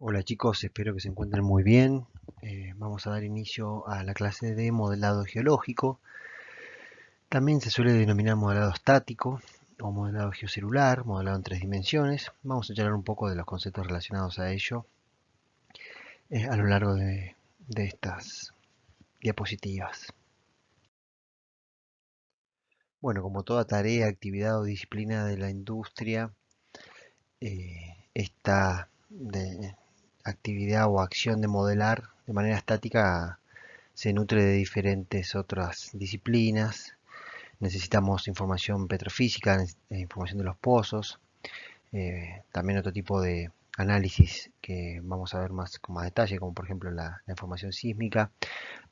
Hola chicos, espero que se encuentren muy bien. Vamos a dar inicio a la clase de modelado geológico. También se suele denominar modelado estático o modelado geocelular, modelado en tres dimensiones. Vamos a charlar un poco de los conceptos relacionados a ello a lo largo de estas diapositivas. Bueno, como toda tarea, actividad o disciplina de la industria, esta actividad o acción de modelar de manera estática se nutre de diferentes otras disciplinas. Necesitamos información petrofísica, información de los pozos, también otro tipo de análisis que vamos a ver más con más detalle, como por ejemplo la información sísmica.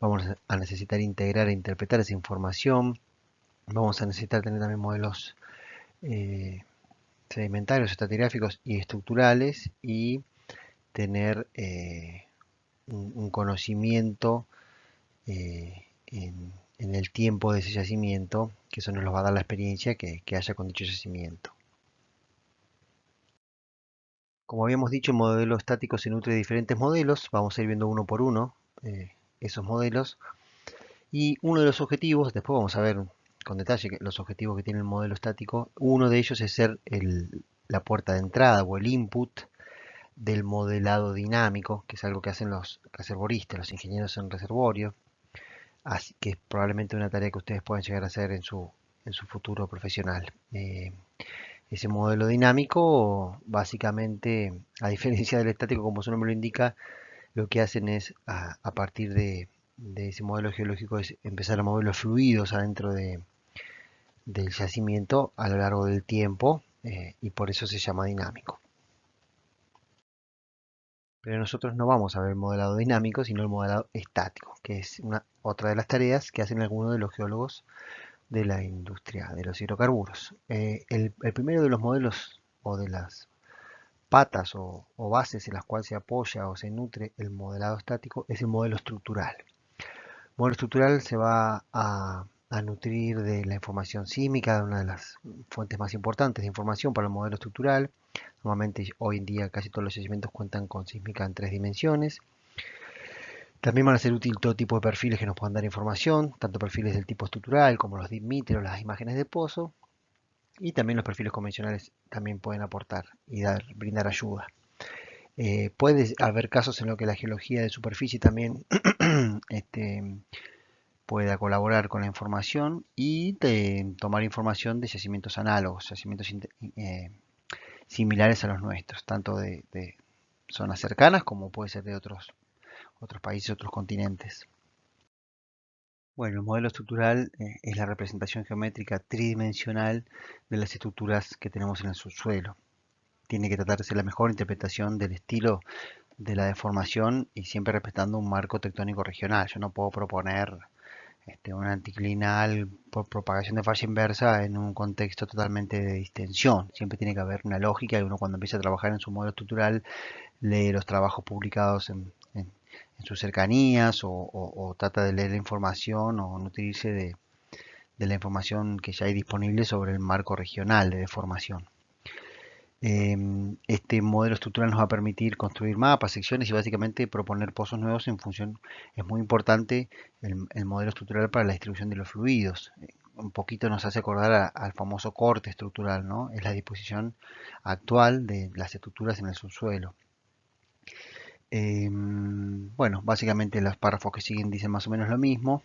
Vamos a necesitar integrar e interpretar esa información. Vamos a necesitar tener también modelos eh, sedimentarios, estratigráficos y estructurales y tener un conocimiento en el tiempo de ese yacimiento, que eso nos lo va a dar la experiencia que haya con dicho yacimiento. Como habíamos dicho, el modelo estático se nutre de diferentes modelos. Vamos a ir viendo uno por uno esos modelos. Y uno de los objetivos, después vamos a ver con detalle los objetivos que tiene el modelo estático. Uno de ellos es ser la puerta de entrada o el input del modelado dinámico, que es algo que hacen los reservoristas, los ingenieros en reservorio. Así que es probablemente una tarea que ustedes puedan llegar a hacer en su futuro profesional. Ese modelo dinámico, básicamente, a diferencia del estático, como su nombre lo indica, lo que hacen es, a partir de ese modelo geológico, es empezar a mover los fluidos adentro del yacimiento a lo largo del tiempo, y por eso se llama dinámico. Pero nosotros no vamos a ver el modelado dinámico, sino el modelado estático, que es otra de las tareas que hacen algunos de los geólogos de la industria de los hidrocarburos. El primero de los modelos o de las patas o bases en las cuales se apoya o se nutre el modelado estático es el modelo estructural. El modelo estructural se va a nutrir de la información sísmica, una de las fuentes más importantes de información para el modelo estructural. Normalmente hoy en día casi todos los yacimientos cuentan con sísmica en tres dimensiones. También van a ser útil todo tipo de perfiles que nos puedan dar información, tanto perfiles del tipo estructural como los dímmetros, las imágenes de pozo, y también los perfiles convencionales también pueden aportar y brindar ayuda. Puede haber casos en los que la geología de superficie también pueda colaborar con la información y tomar información de yacimientos análogos, yacimientos similares a los nuestros, tanto de zonas cercanas como puede ser de otros países, otros continentes. Bueno, el modelo estructural es la representación geométrica tridimensional de las estructuras que tenemos en el subsuelo. Tiene que tratarse de la mejor interpretación del estilo de la deformación y siempre respetando un marco tectónico regional. Yo no puedo proponer un anticlinal por propagación de falla inversa en un contexto totalmente de distensión. Siempre tiene que haber una lógica y uno cuando empieza a trabajar en su modelo estructural lee los trabajos publicados en sus cercanías o trata de leer la información o nutrirse de la información que ya hay disponible sobre el marco regional de deformación. Este modelo estructural nos va a permitir construir mapas, secciones y básicamente proponer pozos nuevos en función. Es muy importante el modelo estructural para la distribución de los fluidos. Un poquito nos hace acordar al famoso corte estructural, ¿no? Es la disposición actual de las estructuras en el subsuelo. Bueno, básicamente los párrafos que siguen dicen más o menos lo mismo.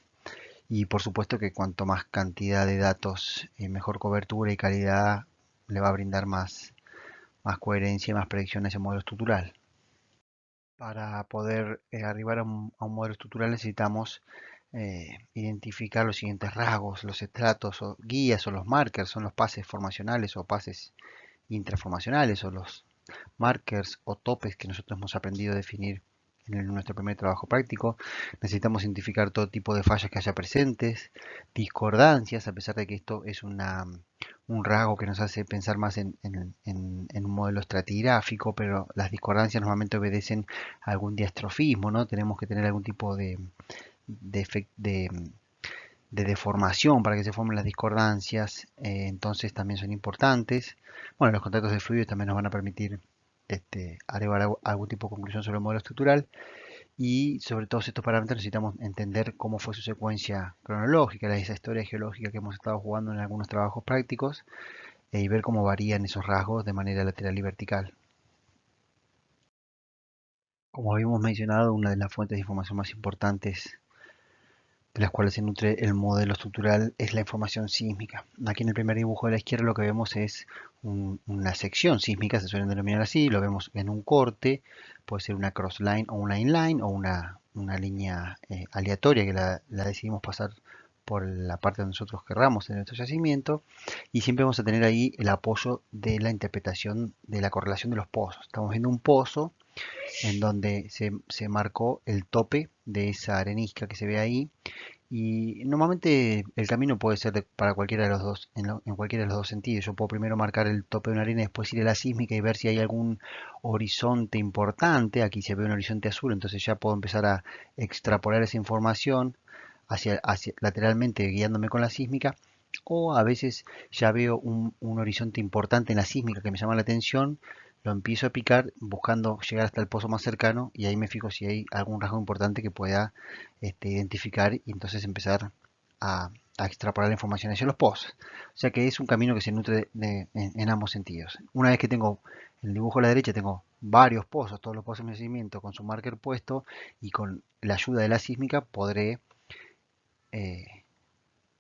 Y por supuesto que cuanto más cantidad de datos, mejor cobertura y calidad le va a brindar más coherencia y más predicción a ese modelo estructural. Para poder arribar a un modelo estructural necesitamos identificar los siguientes rasgos, los estratos o guías o los markers, son los pases formacionales o pases intraformacionales o los markers o topes que nosotros hemos aprendido a definir en nuestro primer trabajo práctico. Necesitamos identificar todo tipo de fallas que haya presentes, discordancias, a pesar de que esto es un rasgo que nos hace pensar más en un modelo estratigráfico, pero las discordancias normalmente obedecen a algún diastrofismo, ¿no? Tenemos que tener algún tipo de, de deformación para que se formen las discordancias, entonces también son importantes. Bueno, los contactos de fluidos también nos van a permitir agregar algún tipo de conclusión sobre el modelo estructural. Y sobre todos estos parámetros necesitamos entender cómo fue su secuencia cronológica, esa historia geológica que hemos estado jugando en algunos trabajos prácticos, y ver cómo varían esos rasgos de manera lateral y vertical. Como habíamos mencionado, una de las fuentes de información más importantes de las cuales se nutre el modelo estructural es la información sísmica. Aquí en el primer dibujo de la izquierda lo que vemos es una sección sísmica, se suelen denominar así, lo vemos en un corte, puede ser una crossline o una inline o una línea aleatoria que la decidimos pasar por la parte donde nosotros querramos en nuestro yacimiento, y siempre vamos a tener ahí el apoyo de la interpretación de la correlación de los pozos. Estamos viendo un pozo en donde se marcó el tope de esa arenisca que se ve ahí, y normalmente el camino puede ser para cualquiera de los dos, en cualquiera de los dos sentidos. Yo puedo primero marcar el tope de una arena y después ir a la sísmica y ver si hay algún horizonte importante. Aquí se ve un horizonte azul, entonces ya puedo empezar a extrapolar esa información hacia lateralmente guiándome con la sísmica. O a veces ya veo un horizonte importante en la sísmica que me llama la atención, lo empiezo a picar buscando llegar hasta el pozo más cercano, y ahí me fijo si hay algún rasgo importante que pueda identificar, y entonces empezar a, a extrapolar la información hacia los pozos. O sea que es un camino que se nutre en ambos sentidos. Una vez que tengo el dibujo a la derecha, tengo varios pozos, todos los pozos de seguimiento con su marker puesto, y con la ayuda de la sísmica podré eh,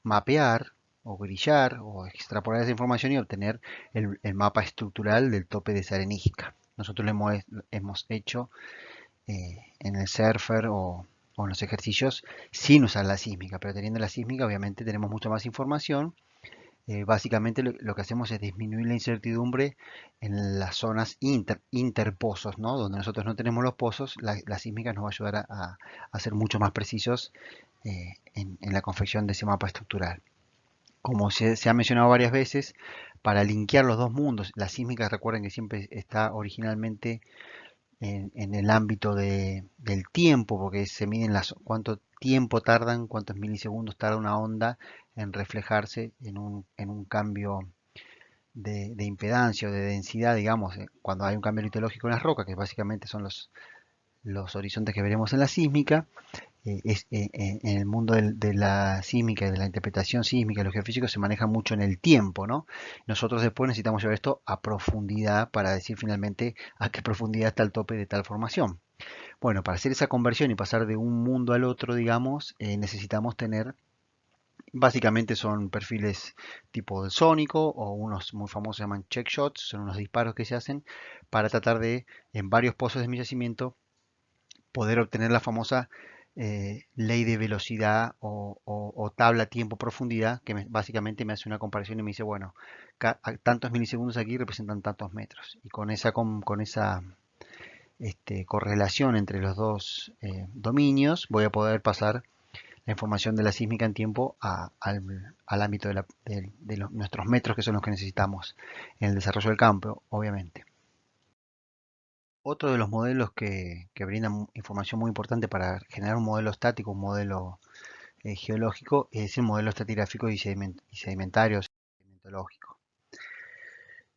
mapear o grillar o extrapolar esa información y obtener el mapa estructural del tope de esa arenisca. Nosotros lo hemos hecho en el surfer o en los ejercicios sin usar la sísmica, pero teniendo la sísmica obviamente tenemos mucha más información. Básicamente lo que hacemos es disminuir la incertidumbre en las zonas interpozos, ¿no? Donde nosotros no tenemos los pozos, la sísmica nos va a ayudar a ser mucho más precisos en la confección de ese mapa estructural. Como se ha mencionado varias veces, para linkear los dos mundos, la sísmica, recuerden que siempre está originalmente en el ámbito del tiempo, porque se miden cuánto tiempo tardan, cuántos milisegundos tarda una onda en reflejarse en un cambio de impedancia o de densidad, digamos, cuando hay un cambio litológico en las rocas, que básicamente son los horizontes que veremos en la sísmica. En el mundo de la sísmica y de la interpretación sísmica y los geofísicos se maneja mucho en el tiempo, ¿no? Nosotros después necesitamos llevar esto a profundidad para decir finalmente a qué profundidad está el tope de tal formación. Bueno, para hacer esa conversión y pasar de un mundo al otro, digamos, necesitamos tener, básicamente son perfiles tipo del sónico, o unos muy famosos se llaman check shots, son unos disparos que se hacen para tratar de, en varios pozos de mi yacimiento, poder obtener la famosa ley de velocidad o tabla tiempo-profundidad, que básicamente me hace una comparación y me dice, bueno, tantos milisegundos aquí representan tantos metros. Y con esa correlación entre los dos dominios, voy a poder pasar la información de la sísmica en tiempo al ámbito de nuestros metros, que son los que necesitamos en el desarrollo del campo, obviamente. Otro de los modelos que brindan información muy importante para generar un modelo estático, un modelo geológico, es el modelo estratigráfico y sedimentario, sedimentológico.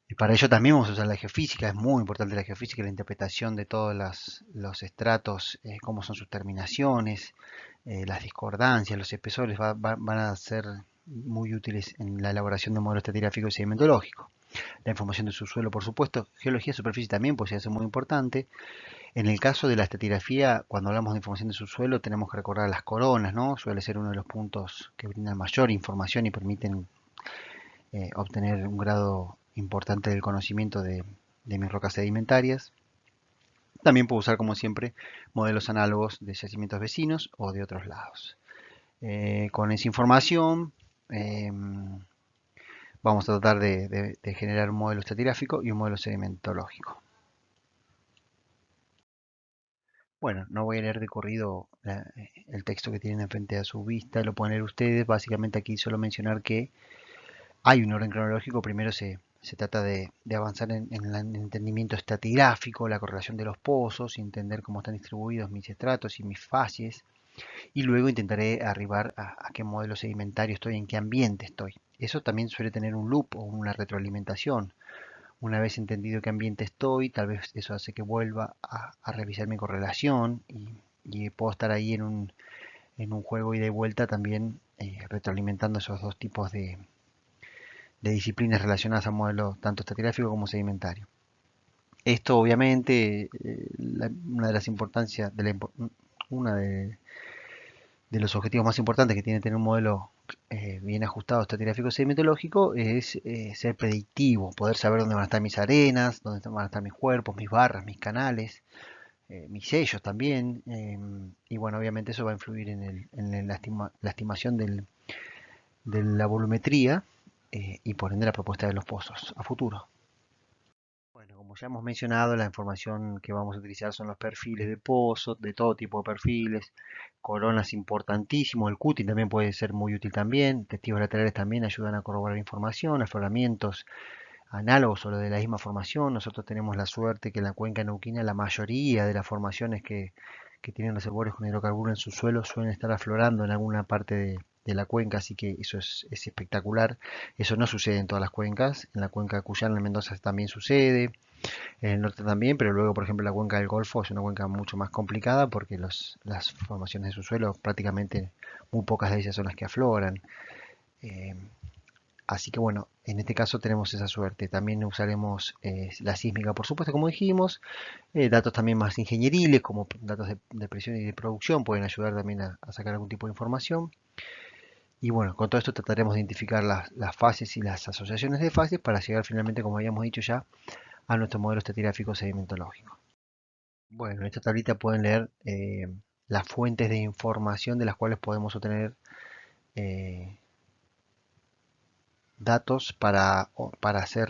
Y para ello también vamos a usar la geofísica. Es muy importante la geofísica, la interpretación de todos los estratos, cómo son sus terminaciones, las discordancias, los espesores, van a ser muy útiles en la elaboración de un modelo estratigráfico y sedimentológico. La información de subsuelo, por supuesto, geología de superficie también puede ser muy importante. En el caso de la estratigrafía, cuando hablamos de información de subsuelo, tenemos que recordar las coronas, ¿no? Suele ser uno de los puntos que brindan mayor información y permiten obtener un grado importante del conocimiento de mis rocas sedimentarias. También puedo usar, como siempre, modelos análogos de yacimientos vecinos o de otros lados. Con esa información vamos a tratar de generar un modelo estratigráfico y un modelo sedimentológico. Bueno, no voy a leer de corrido el texto que tienen enfrente a su vista, lo pueden leer ustedes. Básicamente aquí solo mencionar que hay un orden cronológico. Primero se trata de avanzar en el entendimiento estratigráfico, la correlación de los pozos, y entender cómo están distribuidos mis estratos y mis facies. Y luego intentaré arribar a qué modelo sedimentario estoy, en qué ambiente estoy. Eso también suele tener un loop o una retroalimentación. Una vez entendido qué ambiente estoy, tal vez eso hace que vuelva a revisar mi correlación y puedo estar ahí en un juego ida y vuelta también retroalimentando esos dos tipos de disciplinas relacionadas al modelo tanto estratigráfico como sedimentario. Esto obviamente, una de las importancias, una de los objetivos más importantes que tiene tener un modelo bien ajustado estratigráfico sedimentológico es ser predictivo, poder saber dónde van a estar mis arenas, dónde van a estar mis cuerpos, mis barras, mis canales, mis sellos también. Y bueno, obviamente eso va a influir la estimación de la volumetría y por ende la propuesta de los pozos a futuro. Bueno, como ya hemos mencionado, la información que vamos a utilizar son los perfiles de pozo, de todo tipo de perfiles, coronas importantísimo, el cutting también puede ser muy útil también, testigos laterales también ayudan a corroborar información, afloramientos análogos o lo de la misma formación. Nosotros tenemos la suerte que en la cuenca neuquina la mayoría de las formaciones que tienen reservorios con hidrocarburos en su suelo suelen estar aflorando en alguna parte de la cuenca, así que eso es espectacular. Eso no sucede en todas las cuencas, en la cuenca de Cuyana, en Mendoza también sucede, en el norte también, pero luego, por ejemplo, la cuenca del Golfo es una cuenca mucho más complicada porque las formaciones de su suelo prácticamente muy pocas de ellas son las que afloran. Eh, Así que bueno, en este caso tenemos esa suerte. También usaremos la sísmica, por supuesto, como dijimos. Datos también más ingenieriles, como datos de presión y de producción, pueden ayudar también a sacar algún tipo de información. Y bueno, con todo esto trataremos de identificar las fases y las asociaciones de fases para llegar finalmente, como habíamos dicho ya, a nuestro modelo estratigráfico sedimentológico. Bueno, en esta tablita pueden leer las fuentes de información de las cuales podemos obtener eh, datos para hacer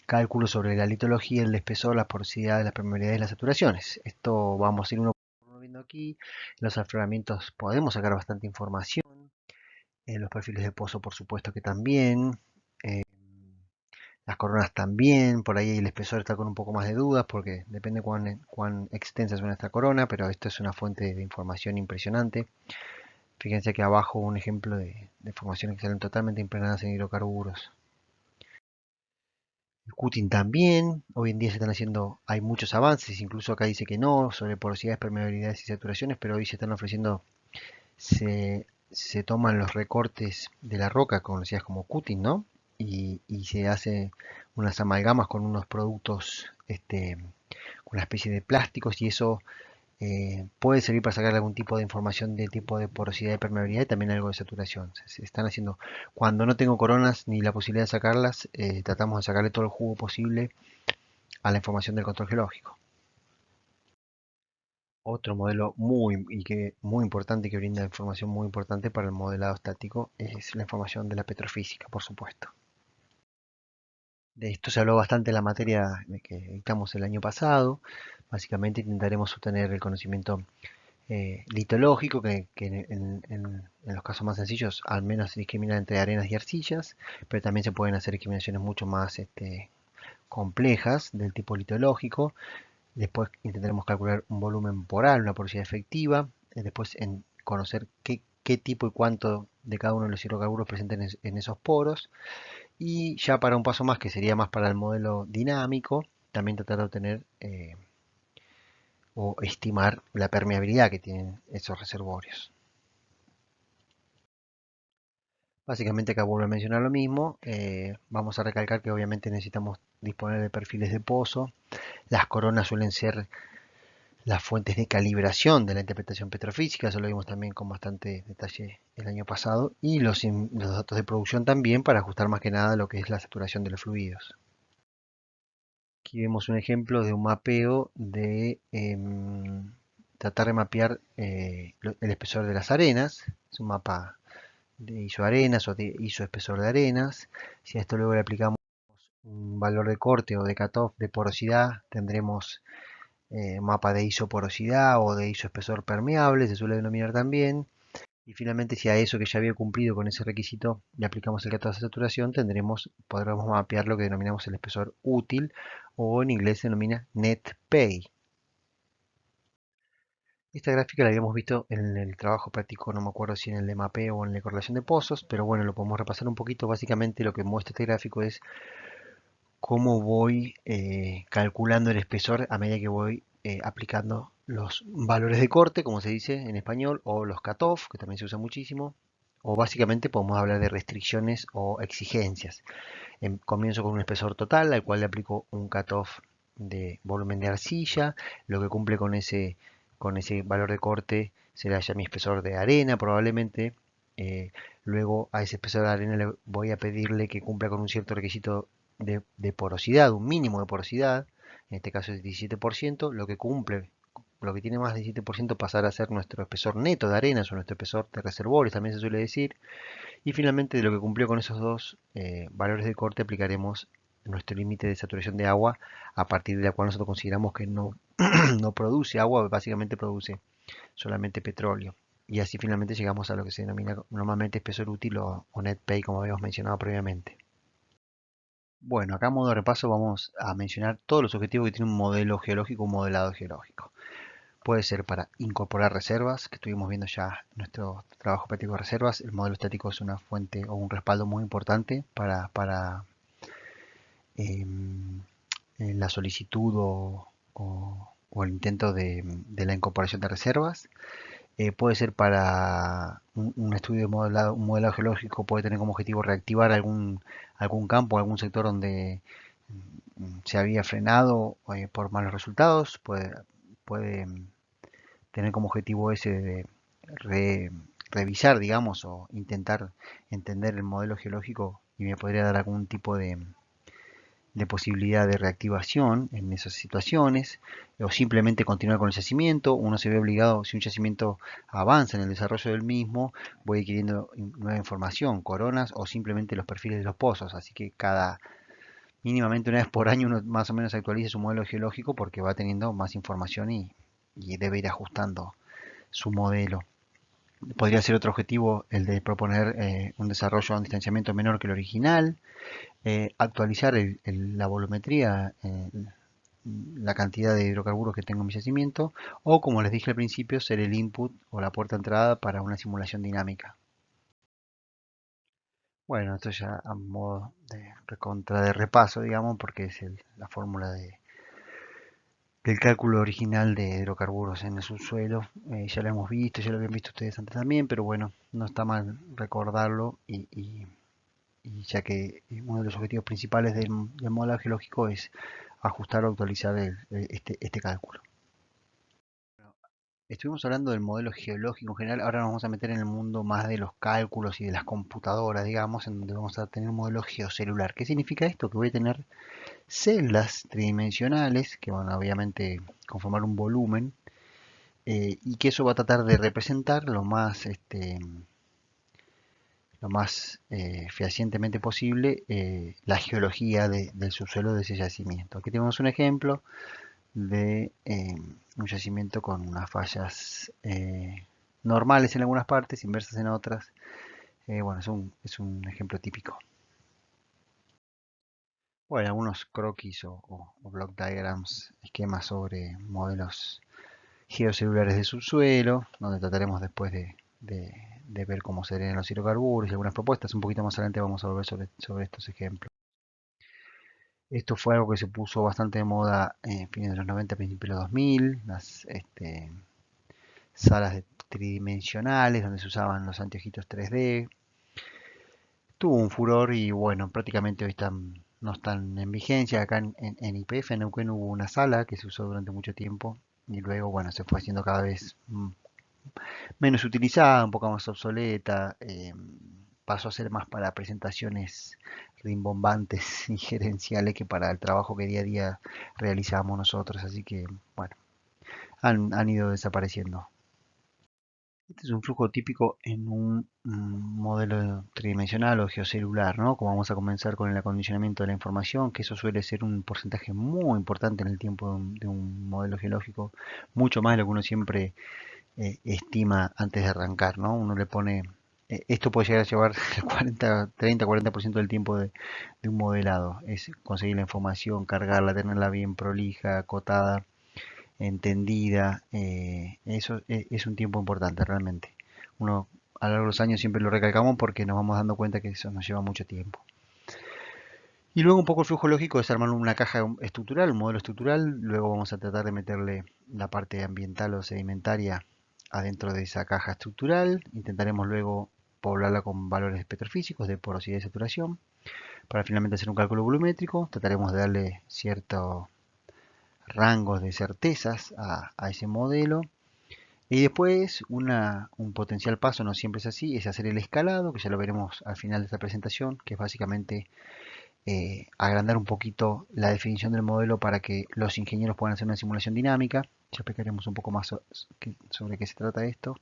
cálculos sobre la litología, el espesor, la porosidad, las permeabilidades y las saturaciones. Esto vamos a ir uno por uno viendo aquí. En los afloramientos podemos sacar bastante información. En los perfiles de pozo, por supuesto que también. Eh, las coronas también. Por ahí el espesor está con un poco más de dudas porque depende cuán extensa es nuestra corona, pero esto es una fuente de información impresionante. Fíjense que abajo un ejemplo de formaciones que salen totalmente impregnadas en hidrocarburos. El cutting también, hoy en día se están haciendo, hay muchos avances, incluso acá dice que no, sobre porosidades, permeabilidades y saturaciones, pero hoy se están ofreciendo, se toman los recortes de la roca, conocidas como cutting, ¿no? Y se hace unas amalgamas con unos productos, con una especie de plásticos y eso puede servir para sacar algún tipo de información de tipo de porosidad y permeabilidad y también algo de saturación. Se están haciendo, cuando no tengo coronas ni la posibilidad de sacarlas, tratamos de sacarle todo el jugo posible a la información del control geológico. Otro modelo muy importante que brinda información muy importante para el modelado estático es la información de la petrofísica, por supuesto. De esto se habló bastante en la materia que dictamos el año pasado. Básicamente intentaremos obtener el conocimiento litológico, que en los casos más sencillos al menos se discrimina entre arenas y arcillas, pero también se pueden hacer discriminaciones mucho más complejas del tipo litológico. Después intentaremos calcular un volumen poral, una porosidad efectiva. Después en conocer qué tipo y cuánto de cada uno de los hidrocarburos presenten en esos poros. Y ya para un paso más, que sería más para el modelo dinámico, también tratar de obtener o estimar la permeabilidad que tienen esos reservorios. Básicamente acá vuelvo a mencionar lo mismo. Vamos a recalcar que obviamente necesitamos disponer de perfiles de pozo. Las coronas suelen ser las fuentes de calibración de la interpretación petrofísica, eso lo vimos también con bastante detalle el año pasado. Y los datos de producción también para ajustar más que nada lo que es la saturación de los fluidos. Aquí vemos un ejemplo de un mapeo de tratar de mapear el espesor de las arenas. Es un mapa de isoarenas o de isoespesor de arenas. Si a esto luego le aplicamos un valor de corte o de cutoff de porosidad, tendremos mapa de isoporosidad o de isoespesor permeable, se suele denominar también. Y finalmente, si a eso que ya había cumplido con ese requisito le aplicamos el cutoff de saturación, podremos mapear lo que denominamos el espesor útil o en inglés se denomina net pay. Esta gráfica la habíamos visto en el trabajo práctico, no me acuerdo si en el de mapeo o en la de correlación de pozos, pero bueno, lo podemos repasar un poquito. Básicamente lo que muestra este gráfico es cómo voy calculando el espesor a medida que voy aplicando los valores de corte, como se dice en español, o los cutoff, que también se usa muchísimo, o básicamente podemos hablar de restricciones o exigencias. Comienzo con un espesor total, al cual le aplico un cutoff de volumen de arcilla, lo que cumple con ese valor de corte será ya mi espesor de arena probablemente. Luego a ese espesor de arena le voy a pedirle que cumpla con un cierto requisito de porosidad, un mínimo de porosidad, en este caso es 17%, lo que cumple, lo que tiene más de 17% pasará a ser nuestro espesor neto de arenas o nuestro espesor de reservorios, también se suele decir. Y finalmente, de lo que cumplió con esos dos valores de corte, aplicaremos nuestro límite de saturación de agua, a partir de la cual nosotros consideramos que no, no produce agua, básicamente produce solamente petróleo. Y así finalmente llegamos a lo que se denomina normalmente espesor útil o net pay, como habíamos mencionado previamente. Bueno, acá a modo de repaso vamos a mencionar todos los objetivos que tiene un modelo geológico, un modelado geológico. Puede ser para incorporar reservas, que estuvimos viendo ya en nuestro trabajo práctico de reservas. El modelo estático es una fuente o un respaldo muy importante para em, la solicitud o el intento de la incorporación de reservas. Puede ser para un estudio de modelado, un modelado geológico, puede tener como objetivo reactivar algún campo, algún sector donde se había frenado por malos resultados. Puede tener como objetivo ese de revisar, digamos, o intentar entender el modelo geológico y me podría dar algún tipo de posibilidad de reactivación en esas situaciones, o simplemente continuar con el yacimiento. Uno se ve obligado, si un yacimiento avanza en el desarrollo del mismo, voy adquiriendo nueva información, coronas o simplemente los perfiles de los pozos, así que cada mínimamente una vez por año uno más o menos actualiza su modelo geológico porque va teniendo más información y debe ir ajustando su modelo. Podría ser otro objetivo el de proponer un desarrollo a un distanciamiento menor que el original, actualizar la volumetría, la cantidad de hidrocarburos que tengo en mi yacimiento, o como les dije al principio, ser el input o la puerta de entrada para una simulación dinámica. Bueno, esto ya a modo de recontra de repaso, digamos, porque es la fórmula del cálculo original de hidrocarburos en el subsuelo. Ya lo hemos visto, ya lo habían visto ustedes antes también, pero bueno, no está mal recordarlo y ya que uno de los objetivos principales del modelo geológico es ajustar o actualizar este cálculo. Estuvimos hablando del modelo geológico en general, ahora nos vamos a meter en el mundo más de los cálculos y de las computadoras, digamos, en donde vamos a tener un modelo geocelular. ¿Qué significa esto? Que voy a tener celdas tridimensionales que van a obviamente conformar un volumen y que eso va a tratar de representar lo más fehacientemente posible la geología del subsuelo de ese yacimiento. Aquí tenemos un ejemplo de un yacimiento con unas fallas normales en algunas partes, inversas en otras. Bueno, es un ejemplo típico. Bueno, algunos croquis o block diagrams, esquemas sobre modelos geocelulares de subsuelo, donde trataremos después de ver cómo serían los hidrocarburos y algunas propuestas. Un poquito más adelante vamos a volver sobre estos ejemplos. Esto fue algo que se puso bastante de moda en fines de los 90, principios de los 2000, las salas tridimensionales donde se usaban los anteojitos 3D. Tuvo un furor y bueno, prácticamente hoy no están en vigencia. Acá en IPF, en Neuquén, hubo una sala que se usó durante mucho tiempo y luego, bueno, se fue haciendo cada vez menos utilizada, un poco más obsoleta, pasó a ser más para presentaciones rimbombantes y gerenciales que para el trabajo que día a día realizamos nosotros, así que bueno, han ido desapareciendo. Este es un flujo típico en un modelo tridimensional o geocelular, ¿no? Como vamos a comenzar con el acondicionamiento de la información, que eso suele ser un porcentaje muy importante en el tiempo de un modelo geológico, mucho más de lo que uno siempre estima antes de arrancar, ¿no? Uno le pone, esto puede llegar a llevar el 40, 30, 40% del tiempo de un modelado, es conseguir la información, cargarla, tenerla bien prolija, acotada, entendida. Eso es un tiempo importante realmente. Uno a lo largo de los años siempre lo recalcamos porque nos vamos dando cuenta que eso nos lleva mucho tiempo. Y luego un poco el flujo lógico es armar una caja estructural, un modelo estructural. Luego vamos a tratar de meterle la parte ambiental o sedimentaria adentro de esa caja estructural. Intentaremos luego poblarla con valores petrofísicos de porosidad y saturación para finalmente hacer un cálculo volumétrico. Trataremos de darle ciertos rangos de certezas a ese modelo. Y después un potencial paso, no siempre es así, es hacer el escalado, que ya lo veremos al final de esta presentación, que es básicamente agrandar un poquito la definición del modelo para que los ingenieros puedan hacer una simulación dinámica. Ya explicaremos un poco más sobre qué se trata esto.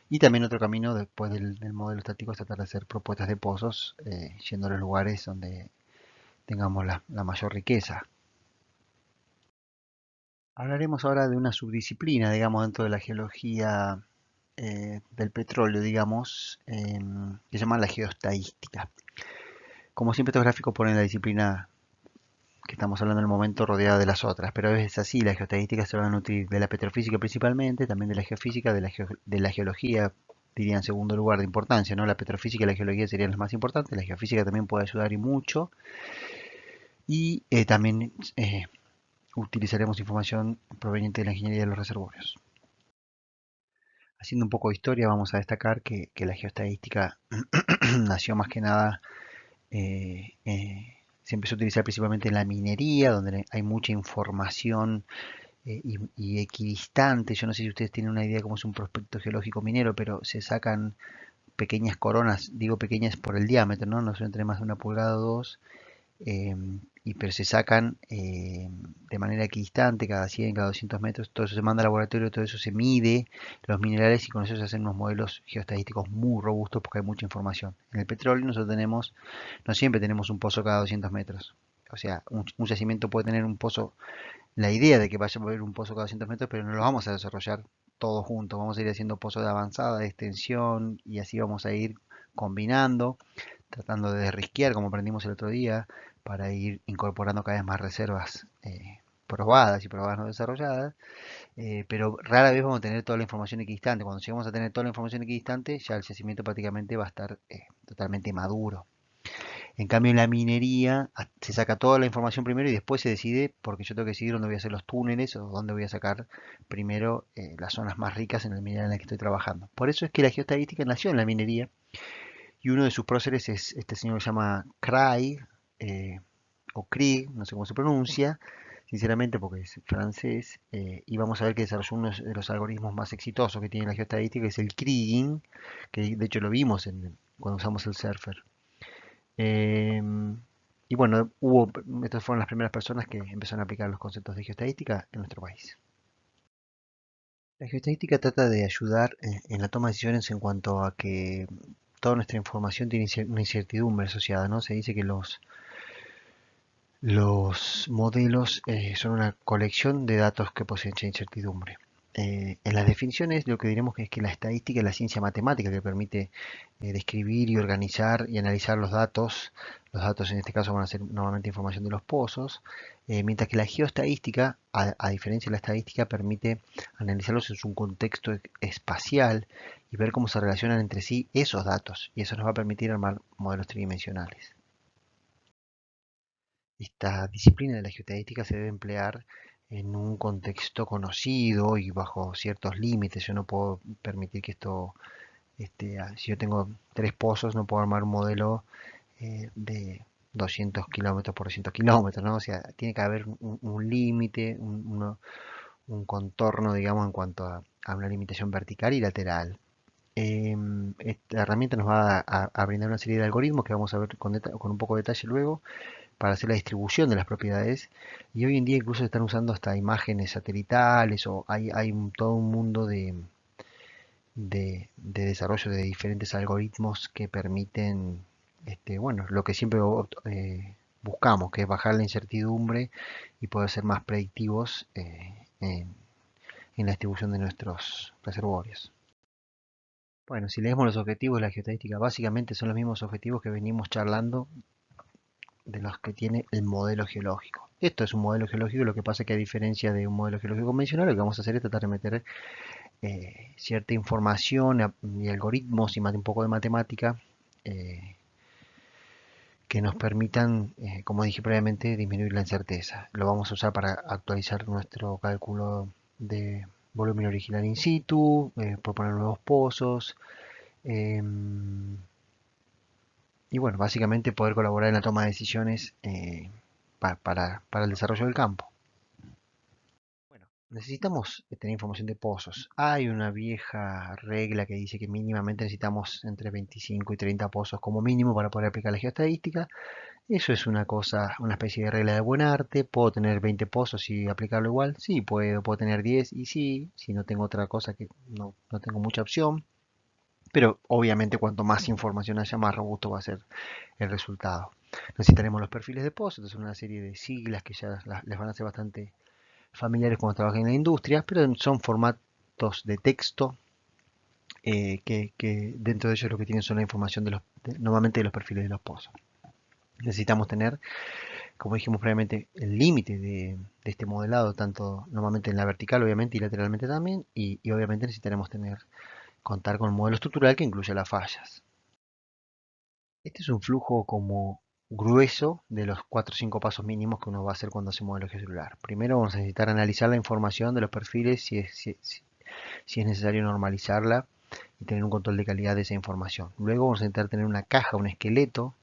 Y también otro camino después del modelo estático es tratar de hacer propuestas de pozos, yendo a los lugares donde tengamos la mayor riqueza. Hablaremos ahora de una subdisciplina, digamos, dentro de la geología del petróleo, digamos, que se llama la geoestadística. Como siempre, estos gráficos ponen la disciplina que estamos hablando en el momento rodeada de las otras, pero es así, las geoestadísticas se van a nutrir de la petrofísica principalmente, también de la geofísica, de la geología, diría en segundo lugar de importancia, ¿no? La petrofísica y la geología serían las más importantes, la geofísica también puede ayudar y mucho, y también utilizaremos información proveniente de la ingeniería de los reservorios. Haciendo un poco de historia, vamos a destacar que la geoestadística nació más que nada, se empezó a utilizar principalmente en la minería, donde hay mucha información y equidistante. Yo no sé si ustedes tienen una idea cómo es un prospecto geológico minero, pero se sacan pequeñas coronas, digo pequeñas por el diámetro, ¿no? No suelen tener más de una pulgada o dos, pero se sacan de manera equidistante, cada 100, cada 200 metros, todo eso se manda al laboratorio, todo eso se mide, los minerales, y con eso se hacen unos modelos geoestadísticos muy robustos porque hay mucha información. En el petróleo nosotros tenemos, no siempre tenemos un pozo cada 200 metros. O sea, un yacimiento puede tener un pozo, la idea de que vaya a haber un pozo cada 200 metros, pero no lo vamos a desarrollar todo junto. Vamos a ir haciendo pozos de avanzada, de extensión, y así vamos a ir combinando, tratando de risquear, como aprendimos el otro día, para ir incorporando cada vez más reservas probadas y probadas no desarrolladas, pero rara vez vamos a tener toda la información equidistante. Cuando lleguemos a tener toda la información equidistante, ya el yacimiento prácticamente va a estar totalmente maduro. En cambio, en la minería se saca toda la información primero y después se decide, porque yo tengo que decidir dónde voy a hacer los túneles o dónde voy a sacar primero las zonas más ricas en el mineral en el que estoy trabajando. Por eso es que la geoestadística nació en la minería, y uno de sus próceres es este señor que se llama Craig, eh, o Krieg, no sé cómo se pronuncia, sinceramente porque es francés, y vamos a ver que desarrolló uno de los algoritmos más exitosos que tiene la geoestadística, que es el kriging, que de hecho lo vimos cuando usamos el surfer. Em, y bueno, estas fueron las primeras personas que empezaron a aplicar los conceptos de geoestadística en nuestro país. La geoestadística trata de ayudar en la toma de decisiones en cuanto a que toda nuestra información tiene una incertidumbre asociada, ¿no? Se dice que los modelos son una colección de datos que poseen mucha incertidumbre. En las definiciones lo que diremos que es que la estadística es la ciencia matemática que permite describir y organizar y analizar los datos. Los datos en este caso van a ser normalmente información de los pozos, mientras que la geoestadística, a diferencia de la estadística, permite analizarlos en su contexto espacial y ver cómo se relacionan entre sí esos datos. Y eso nos va a permitir armar modelos tridimensionales. Esta disciplina de la geoestadística se debe emplear en un contexto conocido y bajo ciertos límites. Yo no puedo permitir que esto, si yo tengo tres pozos, no puedo armar un modelo de 200 kilómetros por 200 kilómetros, ¿no? O sea, tiene que haber un límite, un contorno, digamos, en cuanto a una limitación vertical y lateral. Esta herramienta nos va a brindar una serie de algoritmos que vamos a ver con un poco de detalle luego, para hacer la distribución de las propiedades, y hoy en día incluso se están usando hasta imágenes satelitales, o hay todo un mundo de desarrollo de diferentes algoritmos que permiten, bueno, lo que siempre buscamos, que es bajar la incertidumbre y poder ser más predictivos en la distribución de nuestros reservorios. Bueno, si leemos los objetivos de la geoestadística, básicamente son los mismos objetivos que venimos charlando de los que tiene el modelo geológico. Esto es un modelo geológico, lo que pasa es que a diferencia de un modelo geológico convencional, lo que vamos a hacer es tratar de meter cierta información y algoritmos y un poco de matemática eh, que nos permitan, como dije previamente, disminuir la incerteza. Lo vamos a usar para actualizar nuestro cálculo de volumen original in situ, proponer nuevos pozos, y bueno, básicamente poder colaborar en la toma de decisiones para el desarrollo del campo. Bueno, necesitamos tener información de pozos. Hay una vieja regla que dice que mínimamente necesitamos entre 25 y 30 pozos como mínimo para poder aplicar la geoestadística. Eso es una cosa, una especie de regla de buen arte. ¿Puedo tener 20 pozos y aplicarlo igual? Sí, puedo tener 10 y sí, si no tengo otra cosa que no tengo mucha opción. Pero obviamente cuanto más información haya, más robusto va a ser el resultado. Necesitaremos los perfiles de pozos, entonces una serie de siglas que ya les van a ser bastante familiares cuando trabajen en la industria, pero son formatos de texto que dentro de ellos lo que tienen son la información normalmente de los perfiles de los pozos. Necesitamos tener, como dijimos previamente, el límite de este modelado, tanto normalmente en la vertical, obviamente, y lateralmente también, y obviamente necesitaremos contar con un modelo estructural que incluya las fallas. Este es un flujo como grueso de los 4 o 5 pasos mínimos que uno va a hacer cuando hace modelo geocelular. Primero vamos a necesitar analizar la información de los perfiles si es necesario normalizarla y tener un control de calidad de esa información. Luego vamos a intentar tener una caja, un esqueleto,